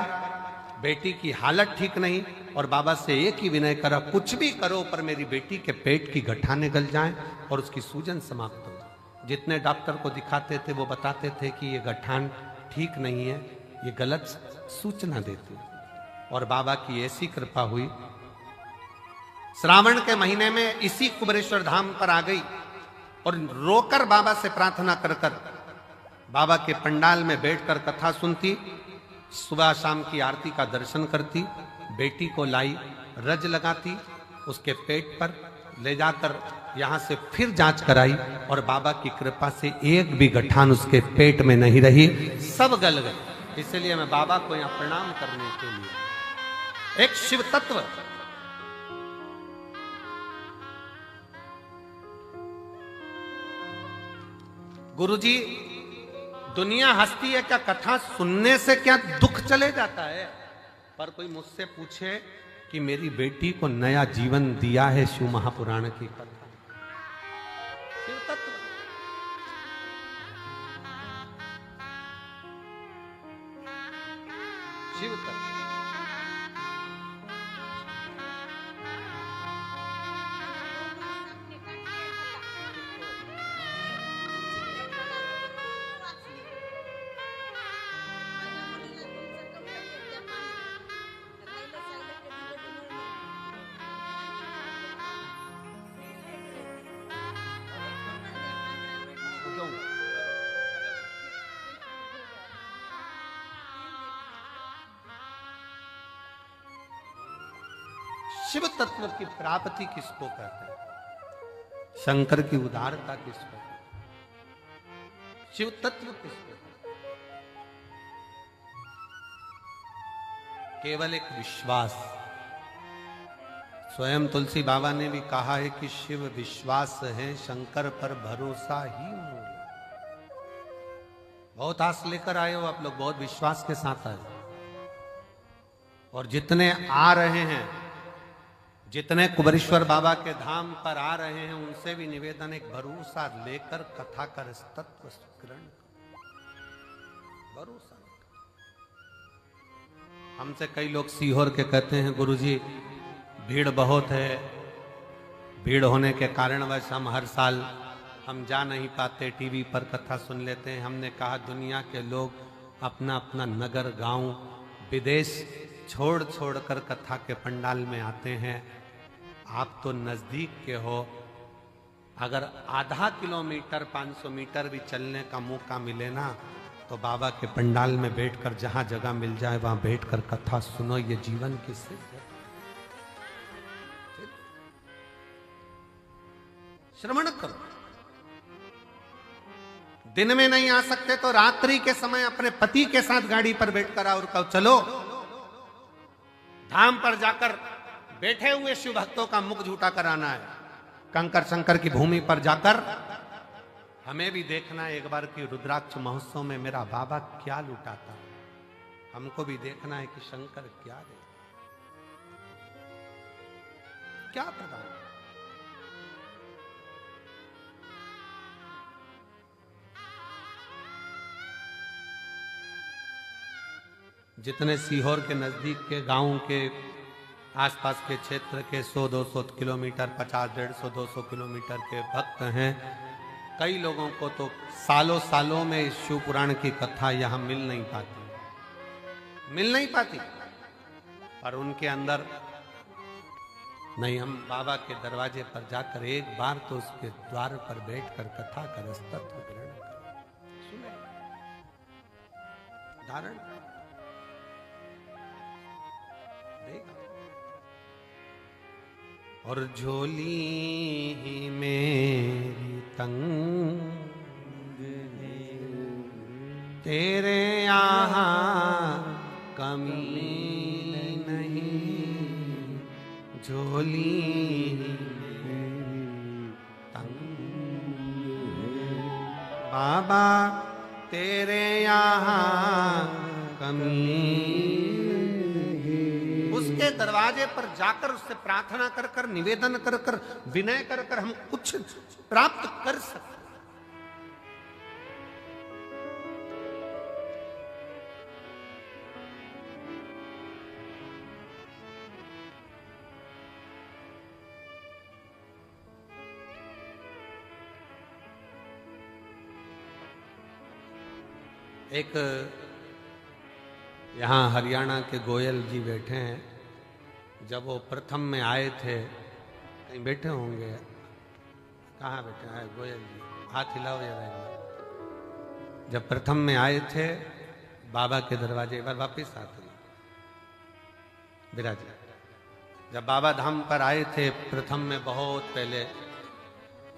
बेटी की हालत ठीक नहीं और बाबा से एक ही विनय करा, कुछ भी करो पर मेरी बेटी के पेट की गठाने गल जाएं और उसकी सूजन समाप्त हो। जितने डॉक्टर को दिखाते थे वो बताते थे कि ये गठान ठीक नहीं है, ये गलत सूचना देती है। और बाबा की ऐसी कृपा हुई, श्रावण के महीने में इसी कुबरेश्वर धाम पर आ गई और रोकर बाबा से प्रार्थना कर कर बाबा के पंडाल में बैठकर कथा सुनती, सुबह शाम की आरती का दर्शन करती, बेटी को लाई, रज लगाती, उसके पेट पर ले जाकर यहां से फिर जांच कराई और बाबा की कृपा से एक भी गठान उसके पेट में नहीं रही, सब गल गए। इसलिए मैं बाबा को यहां प्रणाम करने के लिए एक शिव तत्व गुरुजी, दुनिया हंसती है क्या कथा सुनने से क्या दुख चले जाता है? पर कोई मुझसे पूछे कि मेरी बेटी को नया जीवन दिया है शिव महापुराण की कथा। शिव तत्व शिव तत्व शिव तत्व की प्राप्ति किसको कहते हैं? शंकर की उदारता किसको कहते हैं? शिव तत्व किसको कहते हैं? केवल एक विश्वास। स्वयं तुलसी बाबा ने भी कहा है कि शिव विश्वास है, शंकर पर भरोसा ही मूल। बहुत आस लेकर आए हो आप लोग, बहुत विश्वास के साथ आए हो। और जितने आ रहे हैं, जितने कुबरेश्वर बाबा के धाम पर आ रहे हैं, उनसे भी निवेदन, एक भरोसा लेकर कथा कर तत्व ग्रहण, भरोसा हमसे कई लोग सीहोर के कहते हैं गुरुजी भीड़ बहुत है, भीड़ होने के कारणवश हम हर साल हम जा नहीं पाते, टीवी पर कथा सुन लेते हैं। हमने कहा दुनिया के लोग अपना अपना नगर गांव विदेश छोड़ छोड़ कर कथा के पंडाल में आते हैं, आप तो नजदीक के हो, अगर आधा किलोमीटर 500 मीटर भी चलने का मौका मिले ना तो बाबा के पंडाल में बैठकर जहां जगह मिल जाए वहां बैठकर कथा सुनो, ये जीवन की सिद्ध है। श्रवण करो। दिन में नहीं आ सकते तो रात्रि के समय अपने पति के साथ गाड़ी पर बैठकर आओ और कहो चलो धाम पर जाकर बैठे हुए शिव भक्तों का मुख झूठा कराना है। कंकर शंकर की भूमि पर जाकर हमें भी देखना है एक बार कि रुद्राक्ष महोत्सव में मेरा बाबा क्या लुटाता है, हमको भी देखना है कि शंकर क्या दे, क्या प्रदान। जितने सीहोर के नजदीक के गांव के आसपास के क्षेत्र के 100-200 किलोमीटर 50-150 200 किलोमीटर के भक्त हैं, कई लोगों को तो सालों सालों में इस शिव पुराण की कथा यहां मिल नहीं पाती, पर उनके अंदर नहीं, हम बाबा के दरवाजे पर जाकर एक बार तो उसके द्वार पर बैठकर कथा का तत्व ग्रहण करें, सुने, धारण देगा। और झोली मेरी तंग तेरे यहाँ कमी नहीं, झोली तंग बाबा तेरे यहाँ कमी। उसके दरवाजे पर जाकर उससे प्रार्थना कर कर निवेदन कर कर विनय कर कर हम कुछ प्राप्त कर सकते। एक यहाँ हरियाणा के गोयल जी बैठे हैं, जब वो प्रथम में आए थे, कहीं बैठे होंगे, कहाँ बैठे हैं गोयल जी, हाथ हिलाओ जरा एक बार। जब प्रथम में आए थे बाबा के दरवाजे, एक बार वापिस आते विराज। जब बाबा धाम पर आए थे प्रथम में, बहुत पहले,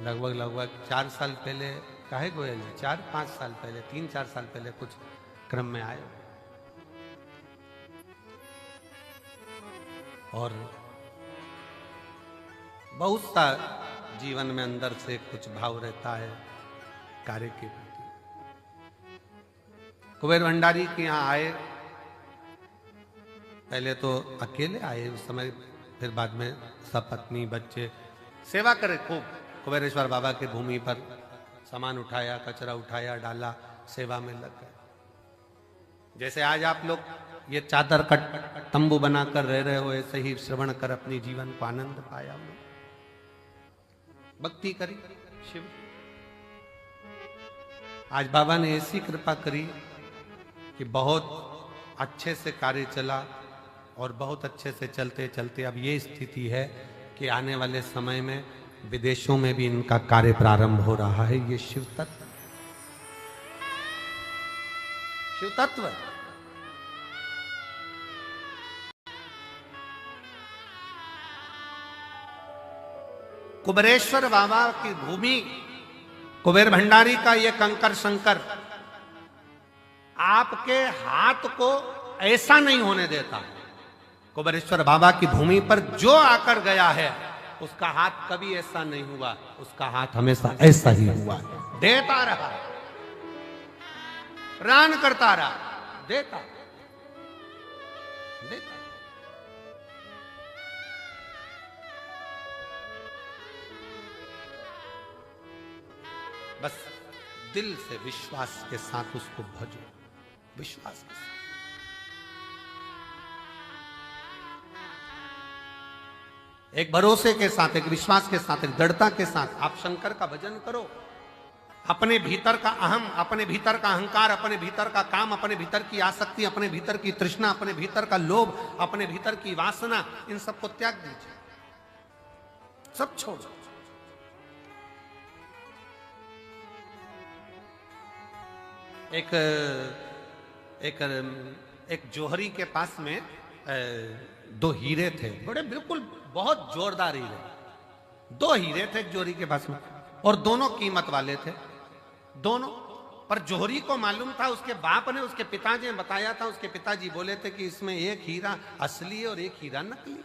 लगभग 4 साल पहले, काहे गोयल जी 4-5 साल पहले, 3-4 साल पहले कुछ क्रम में आए, और बहुत सा जीवन में अंदर से कुछ भाव रहता है कार्य के प्रति। कुबेर भंडारी के यहाँ आए, पहले तो अकेले आए उस समय, फिर बाद में सपत्नी बच्चे सेवा करे खूब। कुबेरेश्वर बाबा के भूमि पर सामान उठाया, कचरा उठाया, डाला, सेवा में लग गए। जैसे आज आप लोग ये चादर कट तंबू बनाकर रह रहे हो, ऐसे ही श्रवण कर अपनी जीवन को आनंद पाया, भक्ति करी शिव। आज बाबा ने ऐसी कृपा करी कि बहुत अच्छे से कार्य चला, और बहुत अच्छे से चलते चलते अब ये स्थिति है कि आने वाले समय में विदेशों में भी इनका कार्य प्रारंभ हो रहा है। ये शिव तत्व, शिव तत्व। कुबेरेश्वर बाबा की भूमि, कुबेर भंडारी का ये कंकर शंकर आपके हाथ को ऐसा नहीं होने देता। कुबेरेश्वर बाबा की भूमि पर जो आकर गया है उसका हाथ कभी ऐसा नहीं हुआ, उसका हाथ हमेशा ऐसा ही हुआ, देता रहा, प्राण करता रहा, देता देता। बस दिल से विश्वास के साथ उसको भजो, विश्वास के साथ। एक भरोसे के साथ, एक विश्वास के साथ, एक दृढ़ता के साथ आप शंकर का भजन करो। अपने भीतर का अहम, अपने भीतर का अहंकार, अपने भीतर का काम, अपने भीतर की आसक्ति, अपने भीतर की तृष्णा, अपने भीतर का लोभ, अपने भीतर की वासना, इन सबको त्याग दीजिए, सब छोड़ दो। एक जौहरी के पास में दो हीरे थे, बड़े बिल्कुल बहुत जोरदार हीरे। दो हीरे थे एक जौहरी के पास में, और दोनों कीमत वाले थे दोनों। पर जौहरी को मालूम था, उसके बाप ने, उसके पिताजी ने बताया था, उसके पिताजी बोले थे कि इसमें एक हीरा असली है और एक हीरा नकली।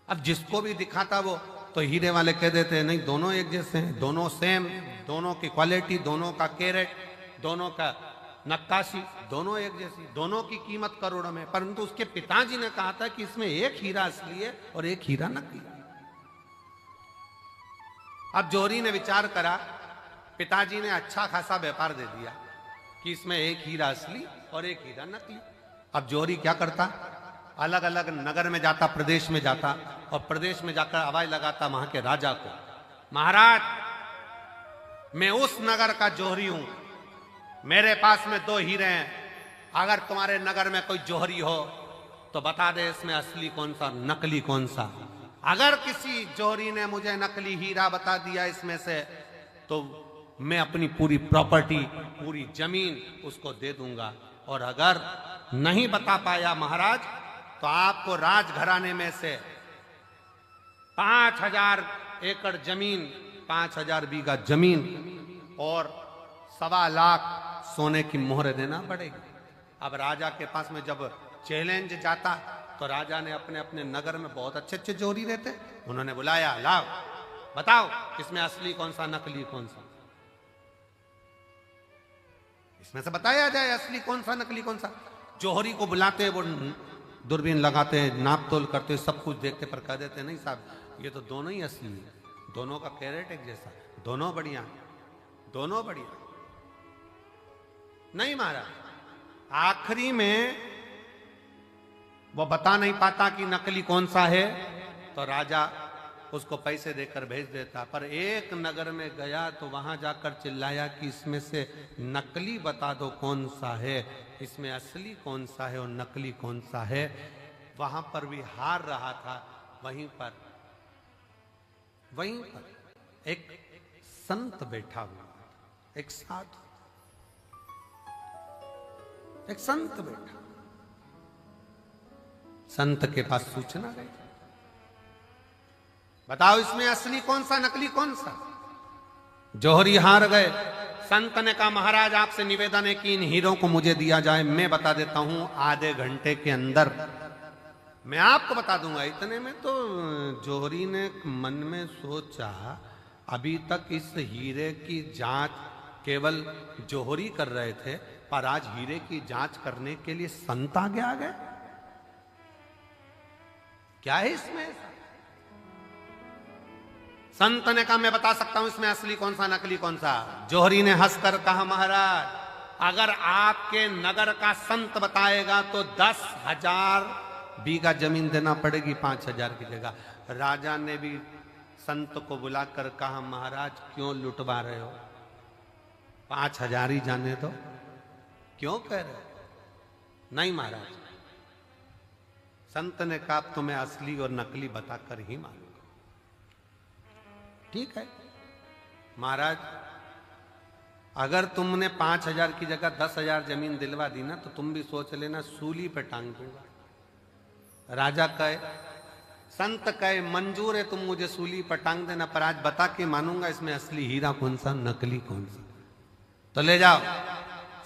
अब जिसको भी दिखाता वो तो हीरे वाले कह देते हैं नहीं दोनों एक जैसे हैं, दोनों सेम, दोनों की क्वालिटी, दोनों का कैरेट, दोनों का नक्काशी, दोनों एक जैसी, दोनों की कीमत करोड़ों में। परंतु उसके पिताजी ने कहा था कि इसमें एक हीरा असली है और एक हीरा नकली। अब जौहरी ने विचार करा, पिताजी ने अच्छा खासा व्यापार दे दिया कि इसमें एक हीरा असली और एक हीरा नकली। अब जौहरी क्या करता, अलग अलग नगर में जाता, प्रदेश में जाता, और प्रदेश में जाकर आवाज लगाता वहां के राजा को, महाराज मैं उस नगर का जौहरी हूं, मेरे पास में दो हीरे हैं, अगर तुम्हारे नगर में कोई जौहरी हो तो बता दे इसमें असली कौन सा नकली कौन सा। अगर किसी जौहरी ने मुझे नकली हीरा बता दिया इसमें से तो मैं अपनी पूरी प्रॉपर्टी, पूरी जमीन उसको दे दूंगा, और अगर नहीं बता पाया महाराज तो आपको राजघराने में से 5000 एकड़ जमीन, 5000 बीघा जमीन और 1.25 लाख सोने की मोहर देना पड़ेगी। अब राजा के पास में जब चैलेंज जाता तो राजा ने अपने अपने नगर में बहुत अच्छे अच्छे जौहरी रहते, उन्होंने बुलाया, लाओ बताओ इसमें असली कौन सा नकली कौन सा, इसमें से बताया जाए असली कौन सा नकली कौन सा। जौहरी को बुलाते, वो दूरबीन लगाते, नाप तोल करते, सब कुछ देखते, पर कह देते नहीं साहब ये तो दोनों ही असली है, दोनों का कैरेट एक जैसा, दोनों बढ़िया, दोनों बढ़िया। नहीं महाराज, आखिरी में वो बता नहीं पाता कि नकली कौन सा है, तो राजा उसको पैसे देकर भेज देता। पर एक नगर में गया तो वहां जाकर चिल्लाया कि इसमें से नकली बता दो कौन सा है, इसमें असली कौन सा है और नकली कौन सा है। वहां पर भी हार रहा था। वहीं पर एक संत बैठा हुआ, एक साधु, एक संत बैठा। संत के पास सूचना गई, बताओ इसमें असली कौन सा नकली कौन सा। जौहरी हार गए। संत ने कहा महाराज आपसे निवेदन है कि इन हीरों को मुझे दिया जाए, मैं बता देता हूं आधे घंटे के अंदर मैं आपको बता दूंगा। इतने में तो जौहरी ने मन में सोचा अभी तक इस हीरे की जांच केवल जौहरी कर रहे थे, पर आज हीरे की जांच करने के लिए संत आगे आ गए। क्या है इसमें? संत ने कहा मैं बता सकता हूं इसमें असली कौन सा नकली कौन सा। जौहरी ने हंसकर कहा महाराज अगर आपके नगर का संत बताएगा तो 10,000 बीघा जमीन देना पड़ेगी 5,000 की जगह। राजा ने भी संत को बुलाकर कहा महाराज क्यों लुटवा रहे हो, 5,000 ही जाने दो, क्यों कह रहे हो? नहीं महाराज, संत ने कहा तो मैं असली और नकली बताकर ही मानूंगा। ठीक है महाराज, अगर तुमने 5,000 की जगह 10,000 जमीन दिलवा दी ना तो तुम भी सोच लेना सूली पे टांग दूंगा। राजा कहे, संत कहे मंजूर है तुम मुझे सूली पर टांग देना, पर आज बता के मानूंगा इसमें असली हीरा कौन सा नकली कौन सा। तो ले जाओ।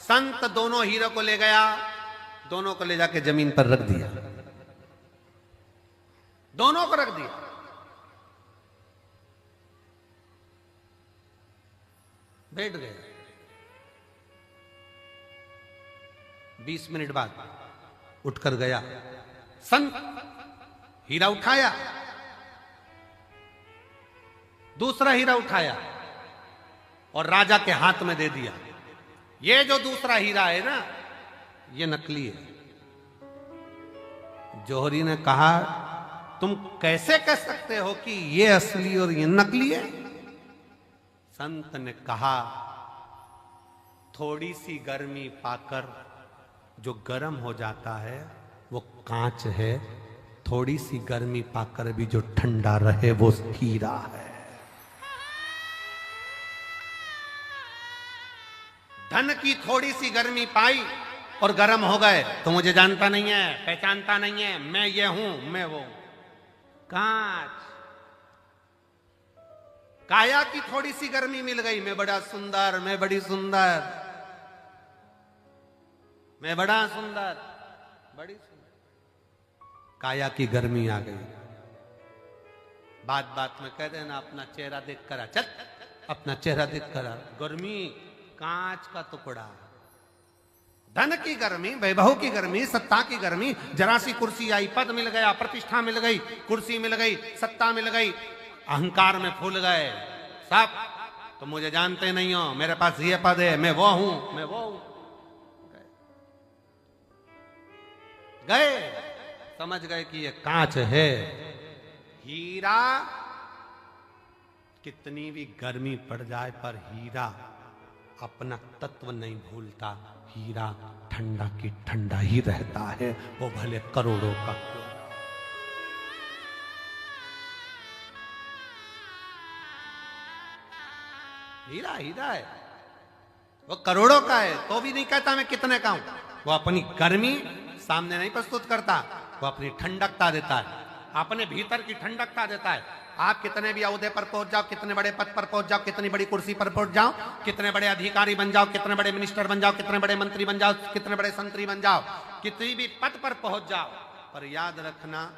संत दोनों हीरो को ले गया, दोनों को ले जाके जमीन पर रख दिया, दोनों को रख दिया। बैठ गए। 20 मिनट बाद उठकर गया, संत हीरा उठाया, दूसरा हीरा उठाया और राजा के हाथ में दे दिया। ये जो दूसरा हीरा है ना ये नकली है। जौहरी ने कहा तुम कैसे कह सकते हो कि ये असली और ये नकली है? संत ने कहा, थोड़ी सी गर्मी पाकर जो गर्म हो जाता है वो कांच है, थोड़ी सी गर्मी पाकर भी जो ठंडा रहे वो हीरा है। धन की थोड़ी सी गर्मी पाई और गर्म हो गए तो मुझे जानता नहीं है, पहचानता नहीं है, मैं ये हूं, मैं वो। कांच, काया की थोड़ी सी गर्मी मिल गई, मैं बड़ा सुंदर, मैं बड़ी सुंदर, मैं बड़ा सुंदर, बड़ी सुंदर। काया की गर्मी आ गई, बात बात में कह देना अपना चेहरा देख कर आ, चल अपना चेहरा देख कर आ। गर्मी कांच का टुकड़ा। धन की गर्मी, वैभव की गर्मी, सत्ता की गर्मी, जरा सी कुर्सी आई, पद मिल गया, प्रतिष्ठा मिल गई, कुर्सी मिल गई, सत्ता मिल गई, अहंकार में फूल गए सब। तो मुझे जानते नहीं हो, मेरे पास ये पद है, मैं वो हूं, मैं वो हूं। गए, समझ गए कि ये कांच है। हीरा कितनी भी गर्मी पड़ जाए पर हीरा अपना तत्व नहीं भूलता। हीरा ठंडा की ठंडा ही रहता है, वो भले करोड़ों का क्यों। हीरा हीरा है, वो करोड़ों का है तो भी नहीं कहता मैं कितने का हूं। वो अपनी गर्मी सामने नहीं प्रस्तुत करता, वो अपनी ठंडकता देता है, अपने भीतर की ठंडकता देता है। आप कितने भी औहदे पर पहुंच जाओ, कितने बड़े पद पर पहुंच जाओ, कितनी बड़ी कुर्सी पर पहुंच जाओ, कितने बड़े अधिकारी बन जाओ, कितने बड़े मिनिस्टर बन जाओ, कितने बड़े मंत्री बन जाओ, कितने बड़े संतरी बन जाओ, कितनी भी पद पर पहुंच जाओ, पर याद रखना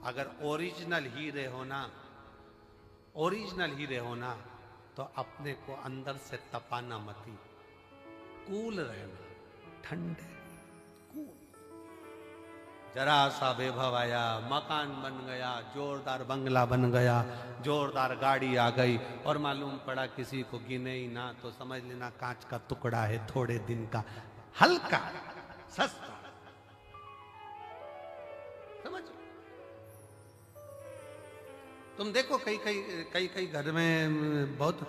अगर ओरिजिनल हीरे होना, ओरिजिनल हीरे होना तो अपने को अंदर से तपाना मती, कूल रहना, ठंडे कूल। जरा सा वैभव आया, मकान बन गया, जोरदार बंगला बन गया, जोरदार गाड़ी आ गई और मालूम पड़ा किसी को गिने ही ना तो समझ लेना कांच का टुकड़ा है, थोड़े दिन का, हल्का सस्ता। समझ, तुम देखो कई कई कई कई घर में बहुत,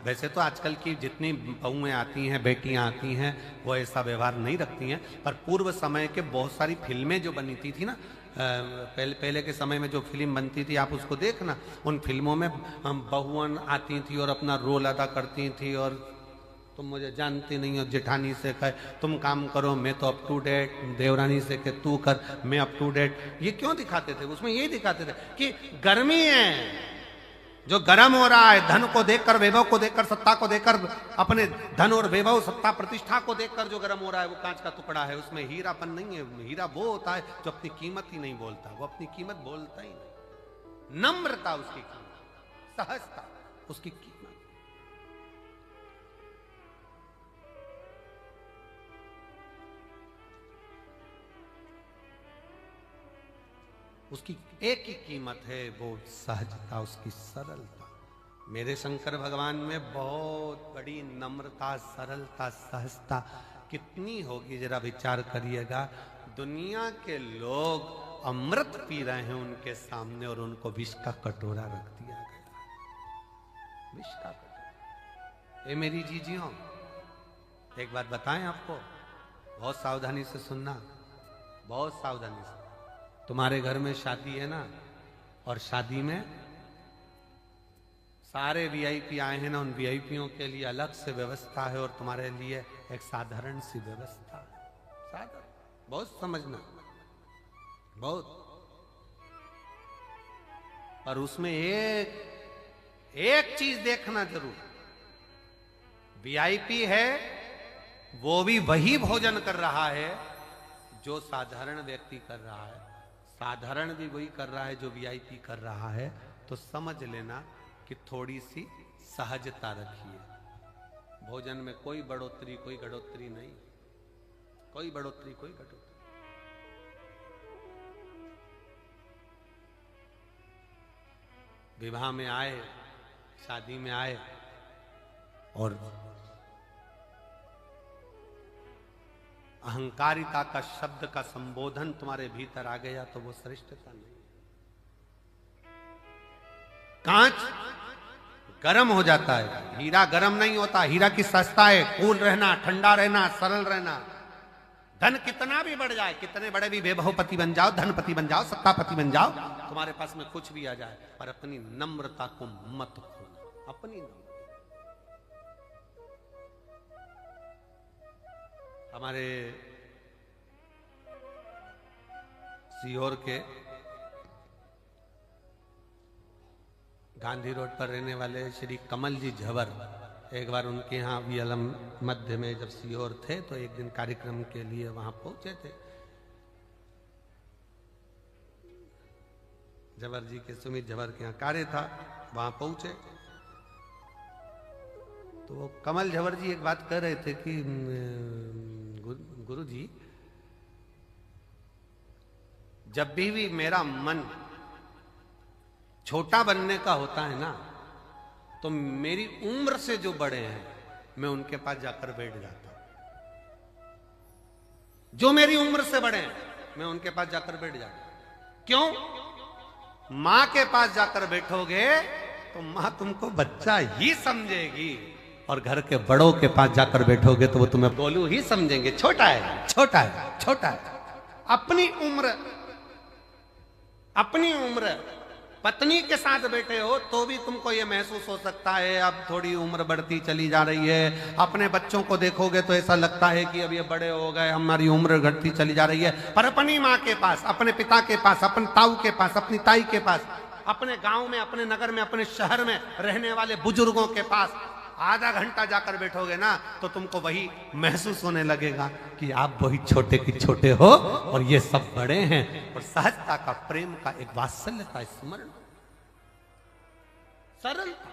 वैसे तो आजकल की जितनी बहुएं आती हैं, बेटियां आती हैं, वो ऐसा व्यवहार नहीं रखती हैं, पर पूर्व समय के बहुत सारी फिल्में जो बनती थी ना, पहले के समय में जो फिल्म बनती थी आप उसको देखना, उन फिल्मों में बहुआं आती थी और अपना रोल अदा करती थी और तुम मुझे जानती नहीं हो, जेठानी से कहे तुम काम करो मैं तो अप टू डेट, देवरानी से कहे तू कर मैं अप टू डेट। ये क्यों दिखाते थे? उसमें यही दिखाते थे कि गर्मी है, जो गर्म हो रहा है, धन को देखकर, वैभव को देखकर, सत्ता को देखकर, अपने धन और वैभव, सत्ता, प्रतिष्ठा को देखकर जो गर्म हो रहा है वो कांच का टुकड़ा है, उसमें हीरापन नहीं है। हीरा वो होता है जो अपनी कीमत ही नहीं बोलता, वो अपनी कीमत बोलता ही नहीं। नम्रता उसकी कीमत, सहजता उसकी कीमत। उसकी एक ही कीमत है, वो सहजता, उसकी सरलता। मेरे शंकर भगवान में बहुत बड़ी नम्रता, सरलता, सहजता कितनी होगी जरा विचार करिएगा। दुनिया के लोग अमृत पी रहे हैं उनके सामने और उनको विष का कटोरा रख दिया गया, विष का कटोरा। ये मेरी जीजियों, एक बात बताएं आपको, बहुत सावधानी से सुनना, बहुत सावधानी से। तुम्हारे घर में शादी है ना, और शादी में सारे वीआईपी आए हैं ना, उन वीआईपीओं के लिए अलग से व्यवस्था है और तुम्हारे लिए एक साधारण सी व्यवस्था है। साधारण, बहुत समझना, बहुत। पर उसमें एक चीज देखना जरूर, वीआईपी है वो भी वही भोजन कर रहा है जो साधारण व्यक्ति कर रहा है, साधारण भी वही कर रहा है जो वीआईपी कर रहा है। तो समझ लेना कि थोड़ी सी सहजता रखिए। भोजन में कोई बढ़ोतरी, कोई घटोतरी नहीं, कोई बढ़ोतरी, कोई घटोतरी। विवाह में आए, शादी में आए और अहंकारिता का शब्द का संबोधन तुम्हारे भीतर आ गया तो वो श्रेष्ठता नहीं। कांच गर्म हो जाता है, हीरा गर्म नहीं होता। हीरा की सस्ता है, कूल रहना, ठंडा रहना, सरल रहना। धन कितना भी बढ़ जाए, कितने बड़े भी वैभवपति बन जाओ, धनपति बन जाओ, सत्तापति बन जाओ, तुम्हारे पास में कुछ भी आ जाए, पर अपनी नम्रता को मत खोना। अपनी नम्रता। हमारे सीहोर के गांधी रोड पर रहने वाले श्री कमल जी झवर, एक बार उनके यहाँ वियलम मध्य में जब सीहोर थे तो एक दिन कार्यक्रम के लिए वहां पहुंचे थे। झवर जी के, सुमित झवर के यहाँ कार्य था, वहां पहुंचे तो वो कमल झवर जी एक बात कह रहे थे कि गुरु जी, जब भी मेरा मन छोटा बनने का होता है ना, तो मेरी उम्र से जो बड़े हैं मैं उनके पास जाकर बैठ जाता हूं। जो मेरी उम्र से बड़े हैं मैं उनके पास जाकर बैठ जाता हूं। क्यों? मां के पास जाकर बैठोगे तो मां तुमको बच्चा ही समझेगी, और घर के बड़ों के पास जाकर बैठोगे तो वो तुम्हें गोलू ही समझेंगे। छोटा है, छोटा है, छोटा है। अपनी उम्र पत्नी के साथ बैठे हो तो भी तुमको ये महसूस हो सकता है अब थोड़ी उम्र बढ़ती चली जा रही है। अपने बच्चों को देखोगे तो ऐसा लगता है कि अब ये बड़े हो गए, हमारी उम्र घटती चली जा रही है। पर अपनी माँ के पास, अपने पिता के पास, अपने ताऊ के पास, अपनी ताई के पास, अपने गांव में, अपने नगर में, अपने शहर में रहने वाले बुजुर्गों के पास आधा घंटा जाकर बैठोगे ना तो तुमको वही महसूस होने लगेगा कि आप वही छोटे की छोटे हो और ये सब बड़े हैं। और सहजता का, प्रेम का, एक वात्सल्य का स्मरण, सरलता,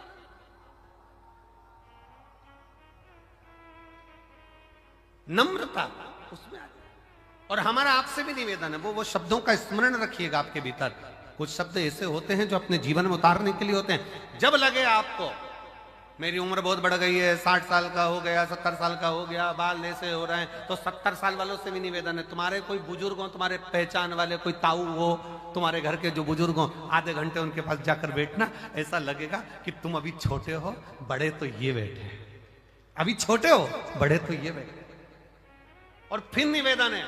नम्रता उसमें आ जाए। और हमारा आपसे भी निवेदन है, वो शब्दों का स्मरण रखिएगा आपके भीतर। कुछ शब्द ऐसे होते हैं जो अपने जीवन में उतारने के लिए होते हैं। जब लगे आपको मेरी उम्र बहुत बढ़ गई है, 60 साल का हो गया, 70 साल का हो गया, बाल ऐसे हो रहे हैं, तो 70 साल वालों से भी निवेदन है, तुम्हारे कोई बुजुर्ग हो, तुम्हारे पहचान वाले कोई ताऊ हो, तुम्हारे घर के जो बुजुर्ग हो, आधे घंटे उनके पास जाकर बैठना। ऐसा लगेगा कि तुम अभी छोटे हो, बड़े तो ये बैठे। अभी छोटे हो, बड़े तो ये बैठे। और फिर निवेदन है,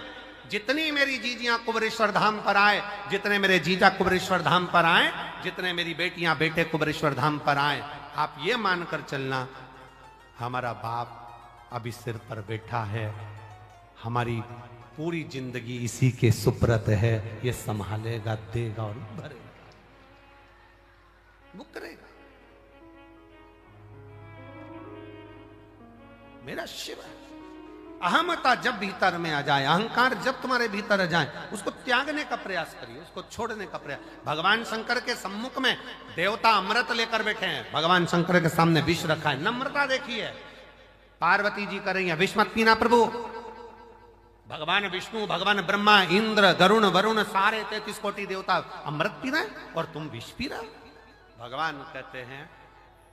जितनी मेरी जीजियां कुबरेश्वर धाम पर आए, जितने मेरे जीजा कुबरेश्वर धाम पर आए, जितने मेरी बेटियां बेटे कुबरेश्वर धाम पर आए, आप ये मानकर चलना, हमारा बाप अभी सिर पर बैठा है, हमारी पूरी जिंदगी इसी के सुप्रत है, ये संभालेगा, देगा और भरेगा, वो करेगा। मेरा शिव है। अहमता जब भीतर में आ जाए, अहंकार जब तुम्हारे भीतर आ जाए, उसको त्यागने का प्रयास करिए, उसको छोड़ने का प्रयास। भगवान शंकर के सम्मुख में देवता अमृत लेकर बैठे हैं, भगवान शंकर के सामने विष रखा है। नम्रता देखिए, पार्वती जी कर रही है, विष मत पीना प्रभु। भगवान विष्णु, भगवान ब्रह्मा, इंद्र, गरुण, वरुण, सारे 33 कोटि देवता अमृत पी रहे और तुम विष पी रहे। भगवान कहते हैं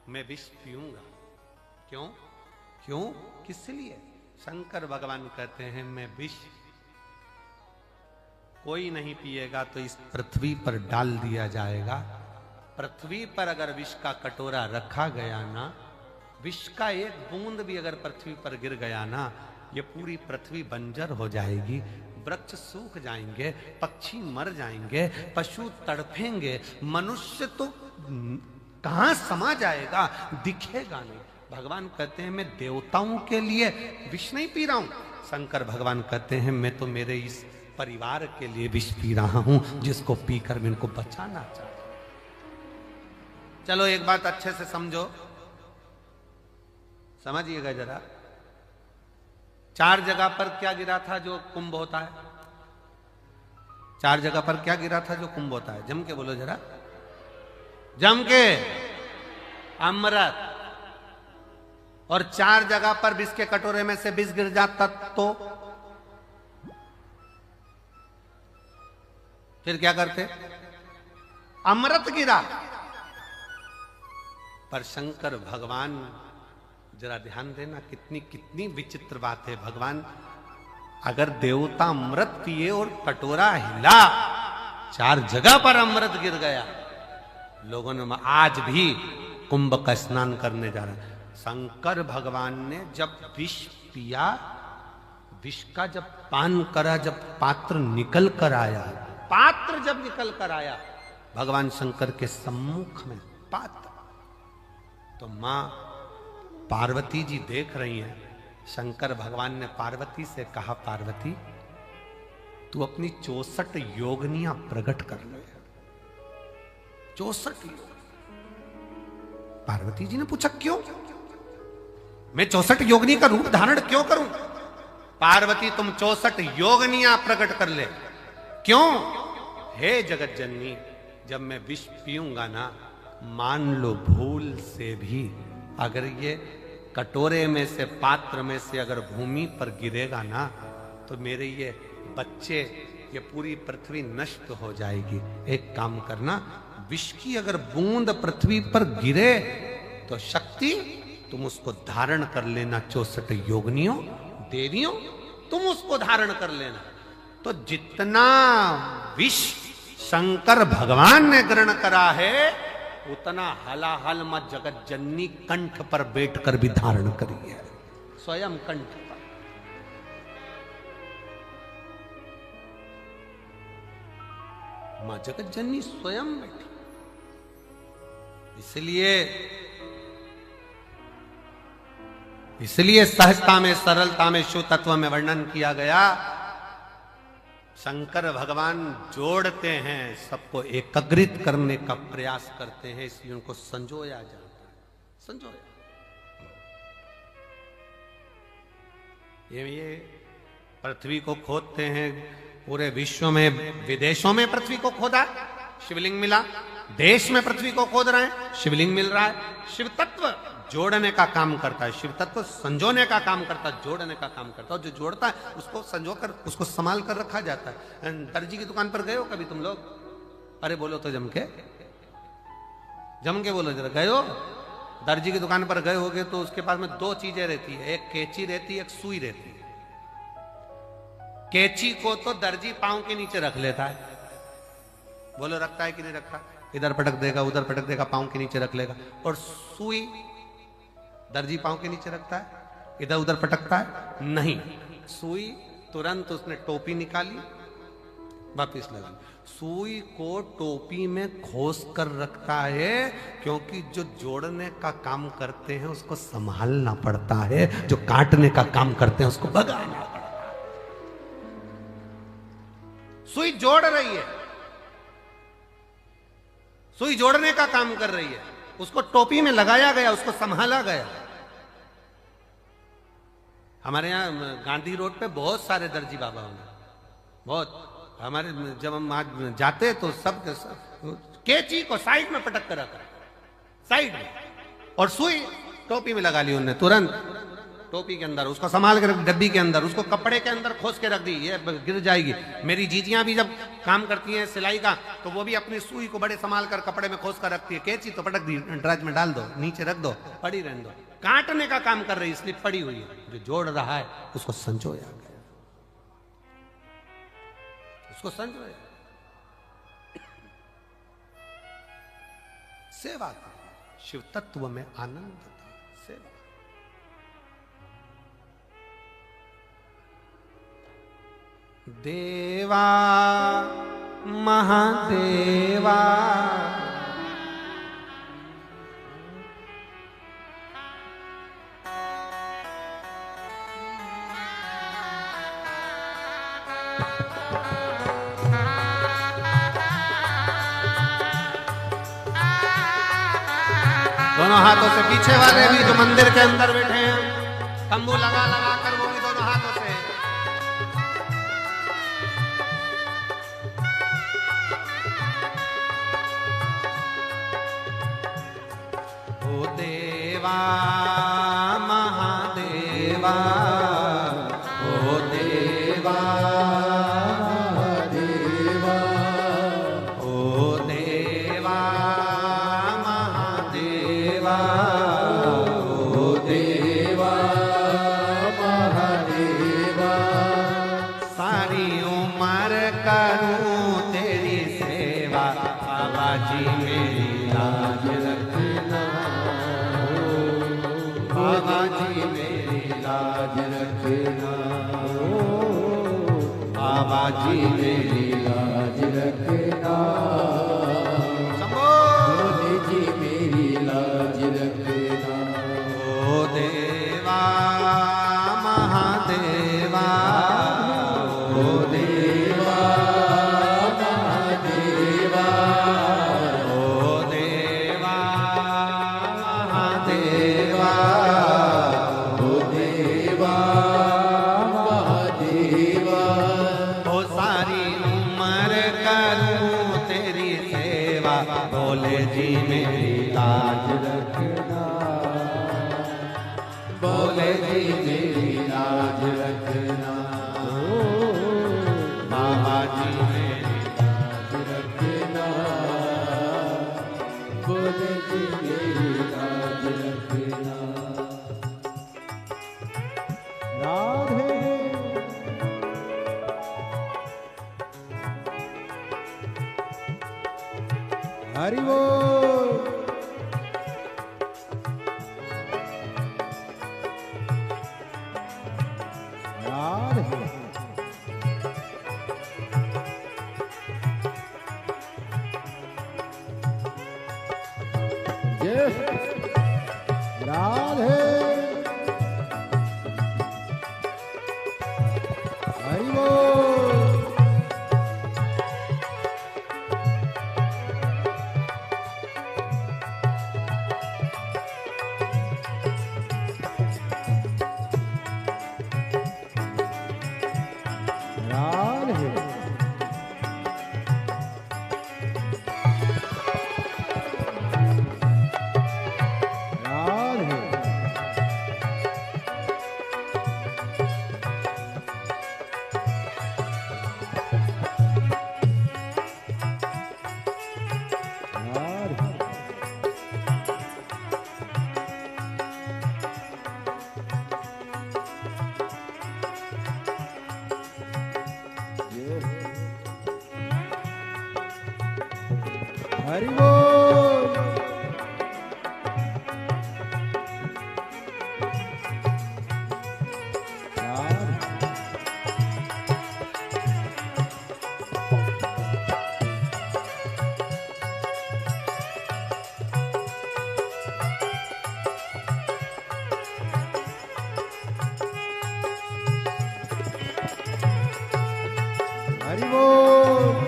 मैं विष पीऊंगा। क्यों? क्यों? किस लिए? शंकर भगवान कहते हैं मैं विष कोई नहीं पिएगा तो इस पृथ्वी पर डाल दिया जाएगा। पृथ्वी पर अगर विष का कटोरा रखा गया ना, विष का एक बूंद भी अगर पृथ्वी पर गिर गया ना, ये पूरी पृथ्वी बंजर हो जाएगी, वृक्ष सूख जाएंगे, पक्षी मर जाएंगे, पशु तड़फेंगे, मनुष्य तो कहां समा जाएगा, दिखेगा नहीं। भगवान कहते हैं मैं देवताओं के लिए विष नहीं पी रहा हूं। शंकर भगवान कहते हैं मैं तो मेरे इस परिवार के लिए विष पी रहा हूं, जिसको पीकर मैं इनको बचाना चाहता हूं। चलो एक बात अच्छे से समझो, समझिएगा जरा। 4 जगह पर क्या गिरा था जो कुंभ होता है? 4 जगह पर क्या गिरा था जो कुंभ होता है? जम के बोलो जरा, जम के। अमृत। और 4 जगह पर विष के कटोरे में से विष गिर जाता तो फिर क्या करते? अमृत गिरा। पर शंकर भगवान, जरा ध्यान देना, कितनी कितनी विचित्र बात है। भगवान अगर देवता अमृत पिए और कटोरा हिला, 4 जगह पर अमृत गिर गया, लोगों ने आज भी कुंभ का स्नान करने जा रहे हैं। शंकर भगवान ने जब विष पिया, विष का जब पान करा, जब पात्र निकल कर आया, पात्र जब निकल कर आया भगवान शंकर के सम्मुख में पात्र, तो मां पार्वती जी देख रही हैं। शंकर भगवान ने पार्वती से कहा, पार्वती तू अपनी 64 योगनियां प्रकट कर ले। 64 योग। पार्वती जी ने पूछा क्यों? मैं 64 योगनी का रूप धारण क्यों करूं? पार्वती तुम 64 योगनियां प्रकट कर ले। क्यों? हे जगत जननी, जब मैं विष पीऊंगा ना, मान लो भूल से भी अगर ये कटोरे में से, पात्र में से अगर भूमि पर गिरेगा ना, तो मेरे ये बच्चे, ये पूरी पृथ्वी नष्ट हो जाएगी। एक काम करना, विष की अगर बूंद पृथ्वी पर गिरे तो शक्ति तुम उसको धारण कर लेना। 64 योगनियों, देवियों, तुम उसको धारण कर लेना। तो जितना विष शंकर भगवान ने ग्रहण करा है, उतना हलाहल मां जगत जननी कंठ पर बैठकर भी धारण करी है, स्वयं कंठ पर। मां जगत जननी स्वयं बैठी। इसलिए सहजता में, सरलता में, शुद्ध तत्व में वर्णन किया गया। शंकर भगवान जोड़ते हैं, सबको एकत्रित करने का प्रयास करते हैं, इसलिए उनको संजोया जाता है। संजोया। ये पृथ्वी को खोदते हैं, पूरे विश्व में, विदेशों में पृथ्वी को खोदा, शिवलिंग मिला। देश में पृथ्वी को खोद रहे हैं, शिवलिंग मिल रहा है। शिव तत्व जोड़ने का काम करता है, शिव तत्व संजोने का काम करता है, जोड़ने का काम करता है। जो जोड़ता है उसको संजोकर, उसको संभाल कर रखा जाता है। दर्जी की दुकान पर गए हो कभी तुम लोग? अरे बोलो तो जम के बोलो जरा, गए हो? दर्जी की दुकान पर गए होगे तो उसके पास में 2 चीजें रहती है, एक कैंची रहती है, एक सुई रहती है। कैंची को तो दर्जी पांव के नीचे रख लेता है, बोलो रखता है कि नहीं रखता? इधर पटक देगा, उधर पटक देगा, पांव के नीचे रख लेगा। और सुई दर्जी पांव के नीचे रखता है, इधर उधर पटकता है? नहीं। सुई तुरंत उसने टोपी निकाली, वापिस लगा। सुई को टोपी में खोस कर रखता है, क्योंकि जो जोड़ने का काम करते हैं उसको संभालना पड़ता है, जो काटने का काम करते हैं उसको भगाना पड़ता है। सुई जोड़ रही है, सुई जोड़ने का काम कर रही है, उसको टोपी में लगाया गया, उसको संभाला गया। हमारे यहाँ गांधी रोड पे बहुत सारे दर्जी बाबा होंगे, बहुत। हमारे जब हम आज जाते तो सब कैंची को साइड में पटक कर रखा, साइड में, और सुई टोपी में लगा ली उन्होंने तुरंत, टोपी के अंदर उसको संभाल के रख, डब्बी के अंदर, उसको कपड़े के अंदर खोस के रख दी, ये गिर जाएगी। मेरी जीजियां भी जब काम करती हैं सिलाई का, तो वो भी अपनी सुई को बड़े संभाल कर कपड़े में खोस कर रखती है। कैंची तो पटक दी, ड्रज में डाल दो, नीचे रख दो, पड़ी रहने दो। काटने का काम कर रही इसलिए पड़ी हुई है। जो जोड़ रहा है उसको संजोया गया, उसको संजोया। सेवा का, शिव तत्व में आनंद था, सेवा। देवा महादेवा दोनों हाथों से, पीछे वाले भी जो मंदिर के अंदर बैठे हैं, तंबू लगा लगा कर वो भी दोनों हाथों से। ओ देवा महादेवा, ओ देवा महादेवा, ओ देवा महादेवा, ओ देवा महादेवा। रखना, बाबा जी मेरी लाज रखना, शंभो भोले जी मेरी लाज रखना। ओ देवा महादेवा, ओ देवा महादेवा, ओ देवा महादेवा, ओ देवा महादेवा, ओ सारी उम्र करूं तेरी सेवा, भोले जी मेरी लाज रखना, भोले जी मेरी लाज रखना, बाबा जी मेरी लाज रखना, भोले जी मेरी लाज रखना। राधे हरि बोल। राधे जय राधे हरि बोल। राधे राधे राधे हरि बोल। हरि बोल।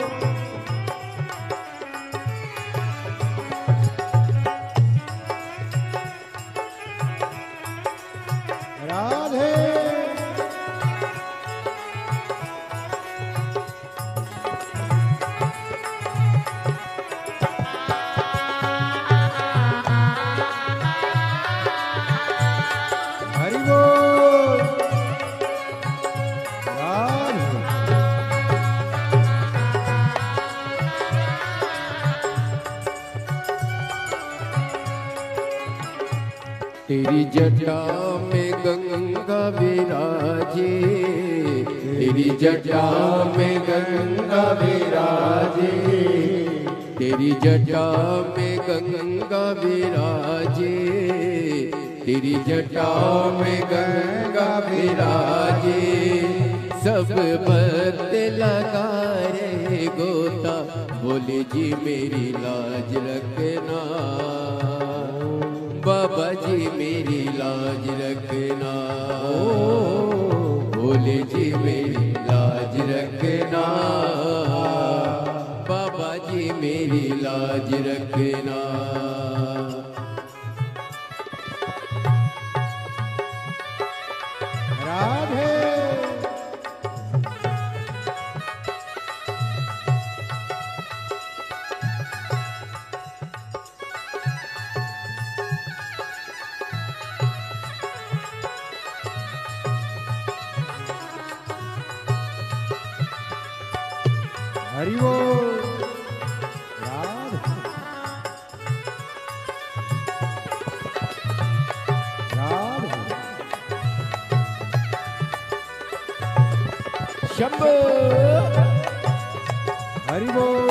राधे हरि बोल। राधे तेरी जटा में गंगा विराजे, तेरी जटा में गंगा विराजे, तेरी जटा में गंगा विराजे, तेरी जटा में गंगा विराजे। सब पत लगा रे गोता, भोले जी मेरी लाज रखना, बाबा जी मेरी लाज रखना, भोले जी मेरी लाज रखना, बाबा जी मेरी लाज रखना। राधे हरि बोल। राधे राधे शंभो हरि बोल।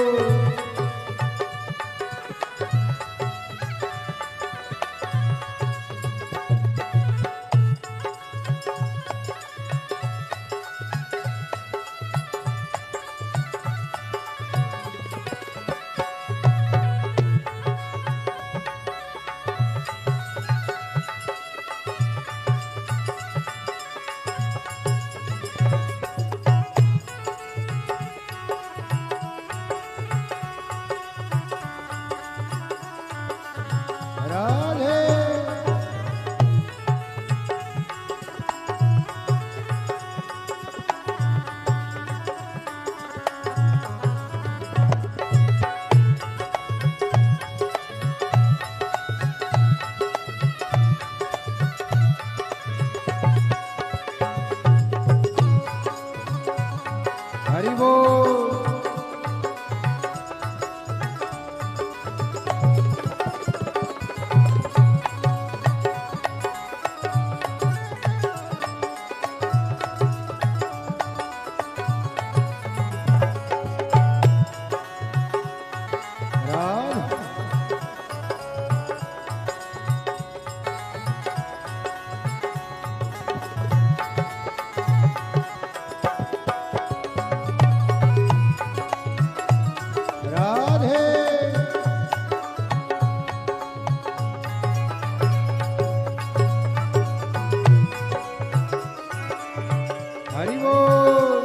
हरि बोल।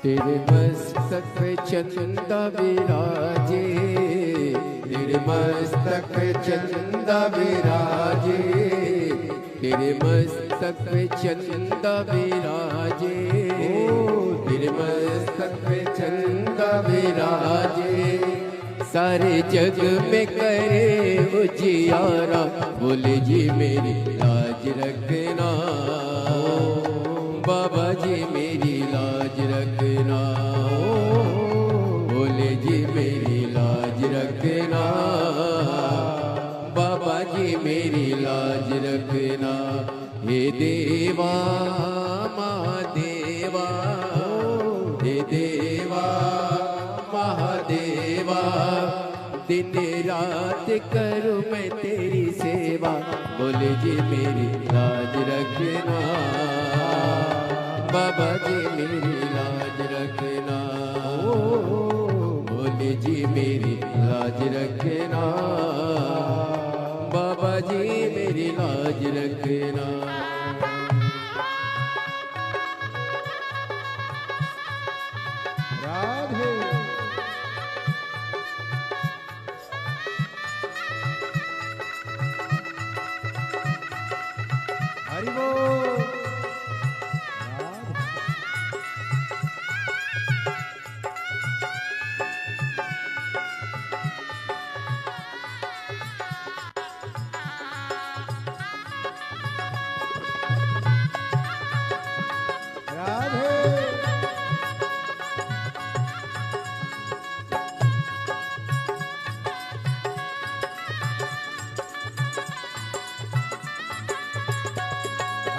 तेरे मस्तक पे चंदा विराजे, तेरे मस्तक पे चंदा विराजे, तेरे मस्तक पे चंदा विराजे, तेरे मस्तक पे चंदा विराजे। सारे जग में करे उजियारा, बोले जी मेरी लाज रखना, बाबा जी मेरी लाज रखना, बोले जी मेरी लाज रखना, बाबा जी मेरी लाज रखना। हे देवा महादेवा, हे देवा महादेवा, दिन रात करूँ मैं तेरी सेवा, बोले जी मेरी लाज रखना, बाबा जी मेरी लाज रखना, बोले जी मेरी लाज रखना, बाबा जी मेरी लाज रखना। राधे हरि बोल।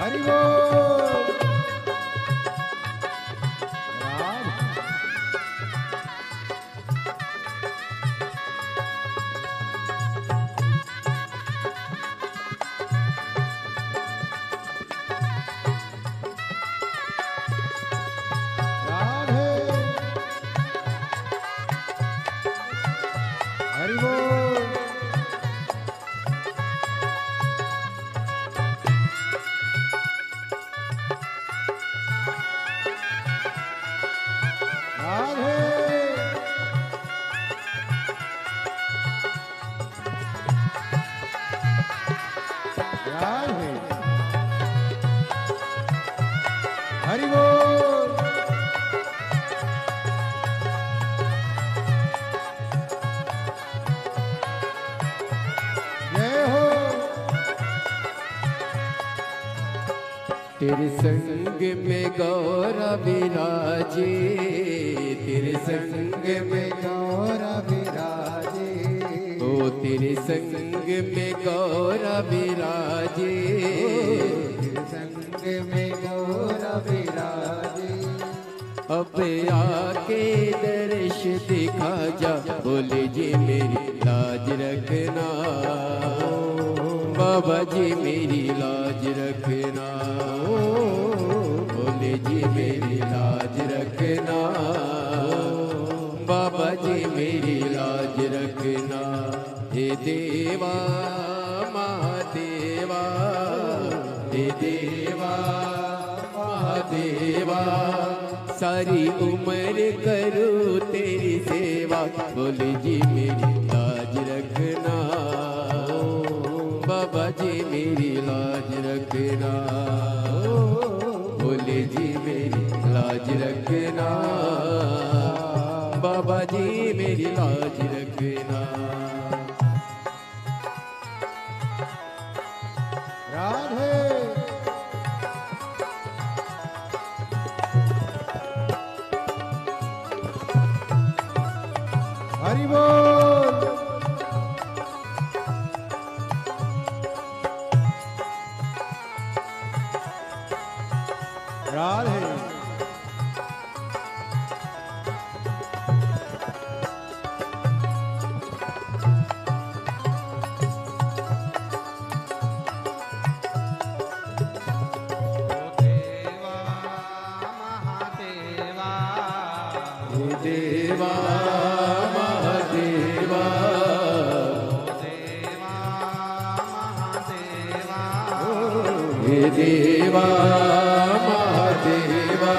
हरि बोल। राधे हरि बोल। हरि बोल। जय हो। तेरे संग में गौरा विराजे, तेरे संग में गौरा विराजे, ओ तेरे संग में गौरा विराजे, तेरे संग में गौरा विराजे। अब आके दर्श दिखा जा, बोले जी मेरी लाज रखना, बाबा जी मेरी लाज रखना, बोले जी मेरी लाज रखना, बाबा जी मेरी लाज रखना। हे देवा महादेवा, हे देवा महादेवा, सारी उम्र करूँ तेरी सेवा, बोले जी मेरी लाज रखना, बाबा जी मेरी लाज रखना, बोले जी मेरी लाज रखना, बाबा जी मेरी लाज रखना। राधे हरि बोल। राधे। देवा महादेवा, हे देवा महादेवा,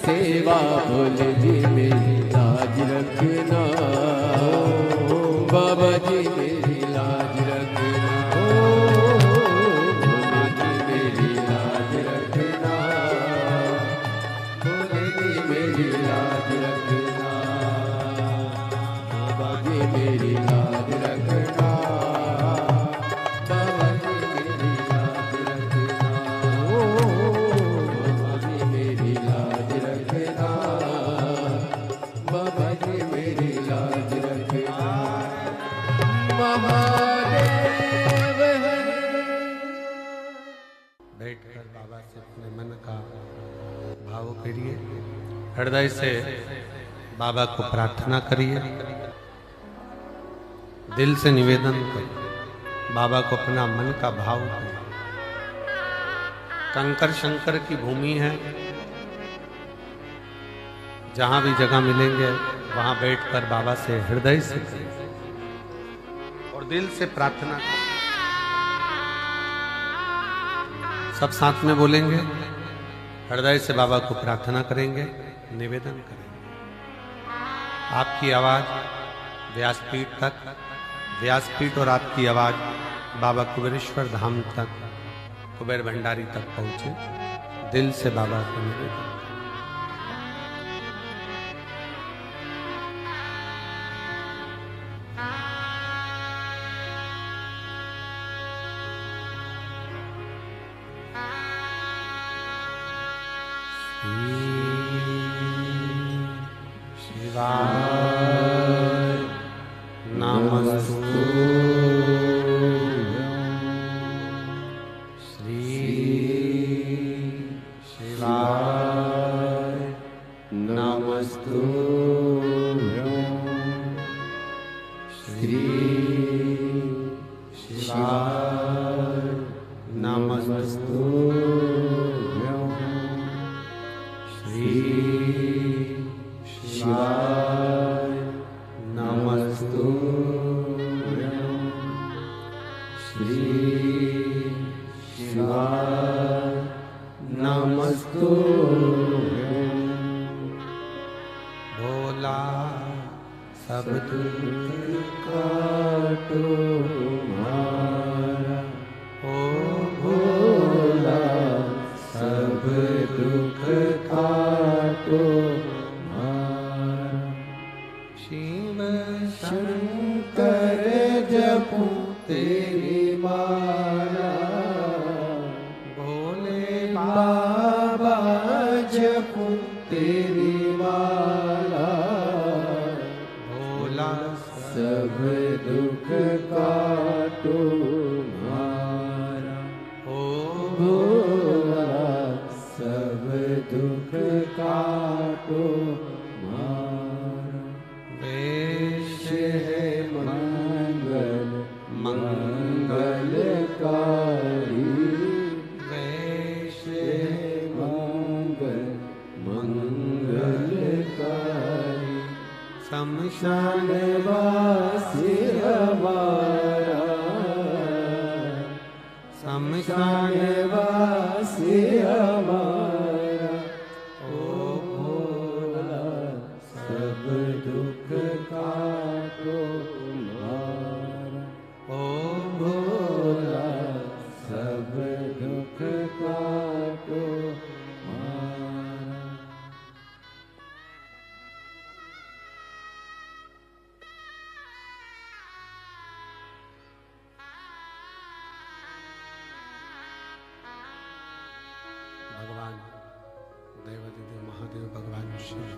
सेवा बोल जी मेरी लाज रखना, बाबा जी मेरी लाज रखना, मेरी लाज रखना, मेरी लाज रखना, बाबा जी मेरी लाज रखना, बाबा जी मेरी लाज रखना, बाबा जी मेरी लाज रखना, बाबा जी मेरी लाज रखना। महादेव है। बैठकर बाबा से अपने मन का भाव करिए, हृदय से बाबा को प्रार्थना करिए, दिल से निवेदन करिए, बाबा को अपना मन का भाव करिए। कंकर शंकर की भूमि है, जहां भी जगह मिलेंगे वहां बैठकर बाबा से हृदय से करिए और दिल से प्रार्थना करिए। सब साथ में बोलेंगे, हृदय से बाबा को प्रार्थना करेंगे, निवेदन करेंगे। आपकी आवाज व्यासपीठ तक, व्यासपीठ और आपकी आवाज बाबा कुबेरेश्वर धाम तक, कुबेर भंडारी तक पहुंचे। दिल से बाबा को निवेदन। शिवाय नमस्तुभ्यं, श्री शिवाय नमस्तुभ्यं, श्री शिवाय नमस्तुभ्यं, श्री शिवाय नमस्तुभ्यं, श्री शिवाय नमस्तुभ्यं। भोला सब दुख काटो मारा, ओ भोला सब दुख काटो मारा। शिव शंकर जपूं तेरी माला, भोले बाबा जपूं तेरी माला, भोला सब दुख काटो मारा, ओ भोला सब दुख काटो मारा। वेश है मंगल मंगलकारी, वेश है मंगल मंगलकारी। शमशान वासी हमारा, शमशान वासी हमारा, ओ भोला सब दुख काटो मारा, ओ भोला सब दुख काटो मारा। भगवान देवादिदेव महादेव भगवान शिव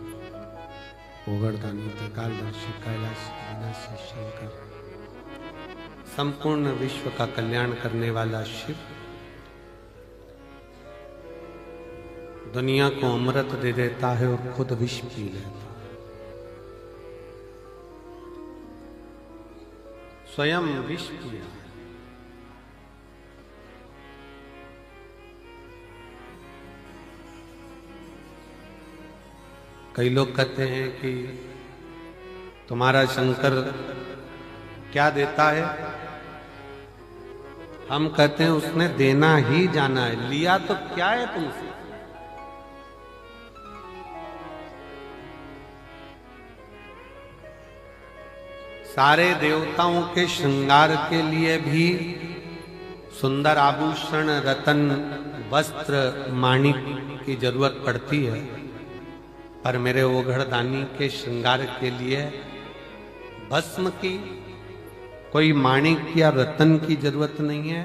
ओगड़दानी त्रिकालदर्शी कैलाश विनाशी शंकर, संपूर्ण विश्व का कल्याण करने वाला शिव दुनिया को अमृत दे देता है और खुद विष पी लेता है। स्वयं विष पिया है। कई लोग कहते हैं कि तुम्हारा शंकर क्या देता है। हम कहते हैं उसने देना ही जाना है, लिया तो क्या है तुमसे। सारे देवताओं के श्रृंगार के लिए भी सुंदर आभूषण, रतन, वस्त्र, माणिक की जरूरत पड़ती है, पर मेरे ओघड़दानी के श्रृंगार के लिए भस्म की, कोई माणिक या रतन की जरूरत नहीं है।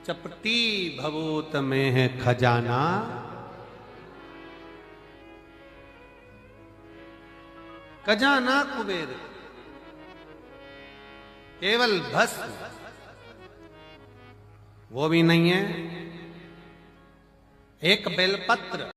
चपटी भभूत में है खजाना, खजाना कुबेर, केवल भस्म वो भी नहीं है। एक बेलपत्र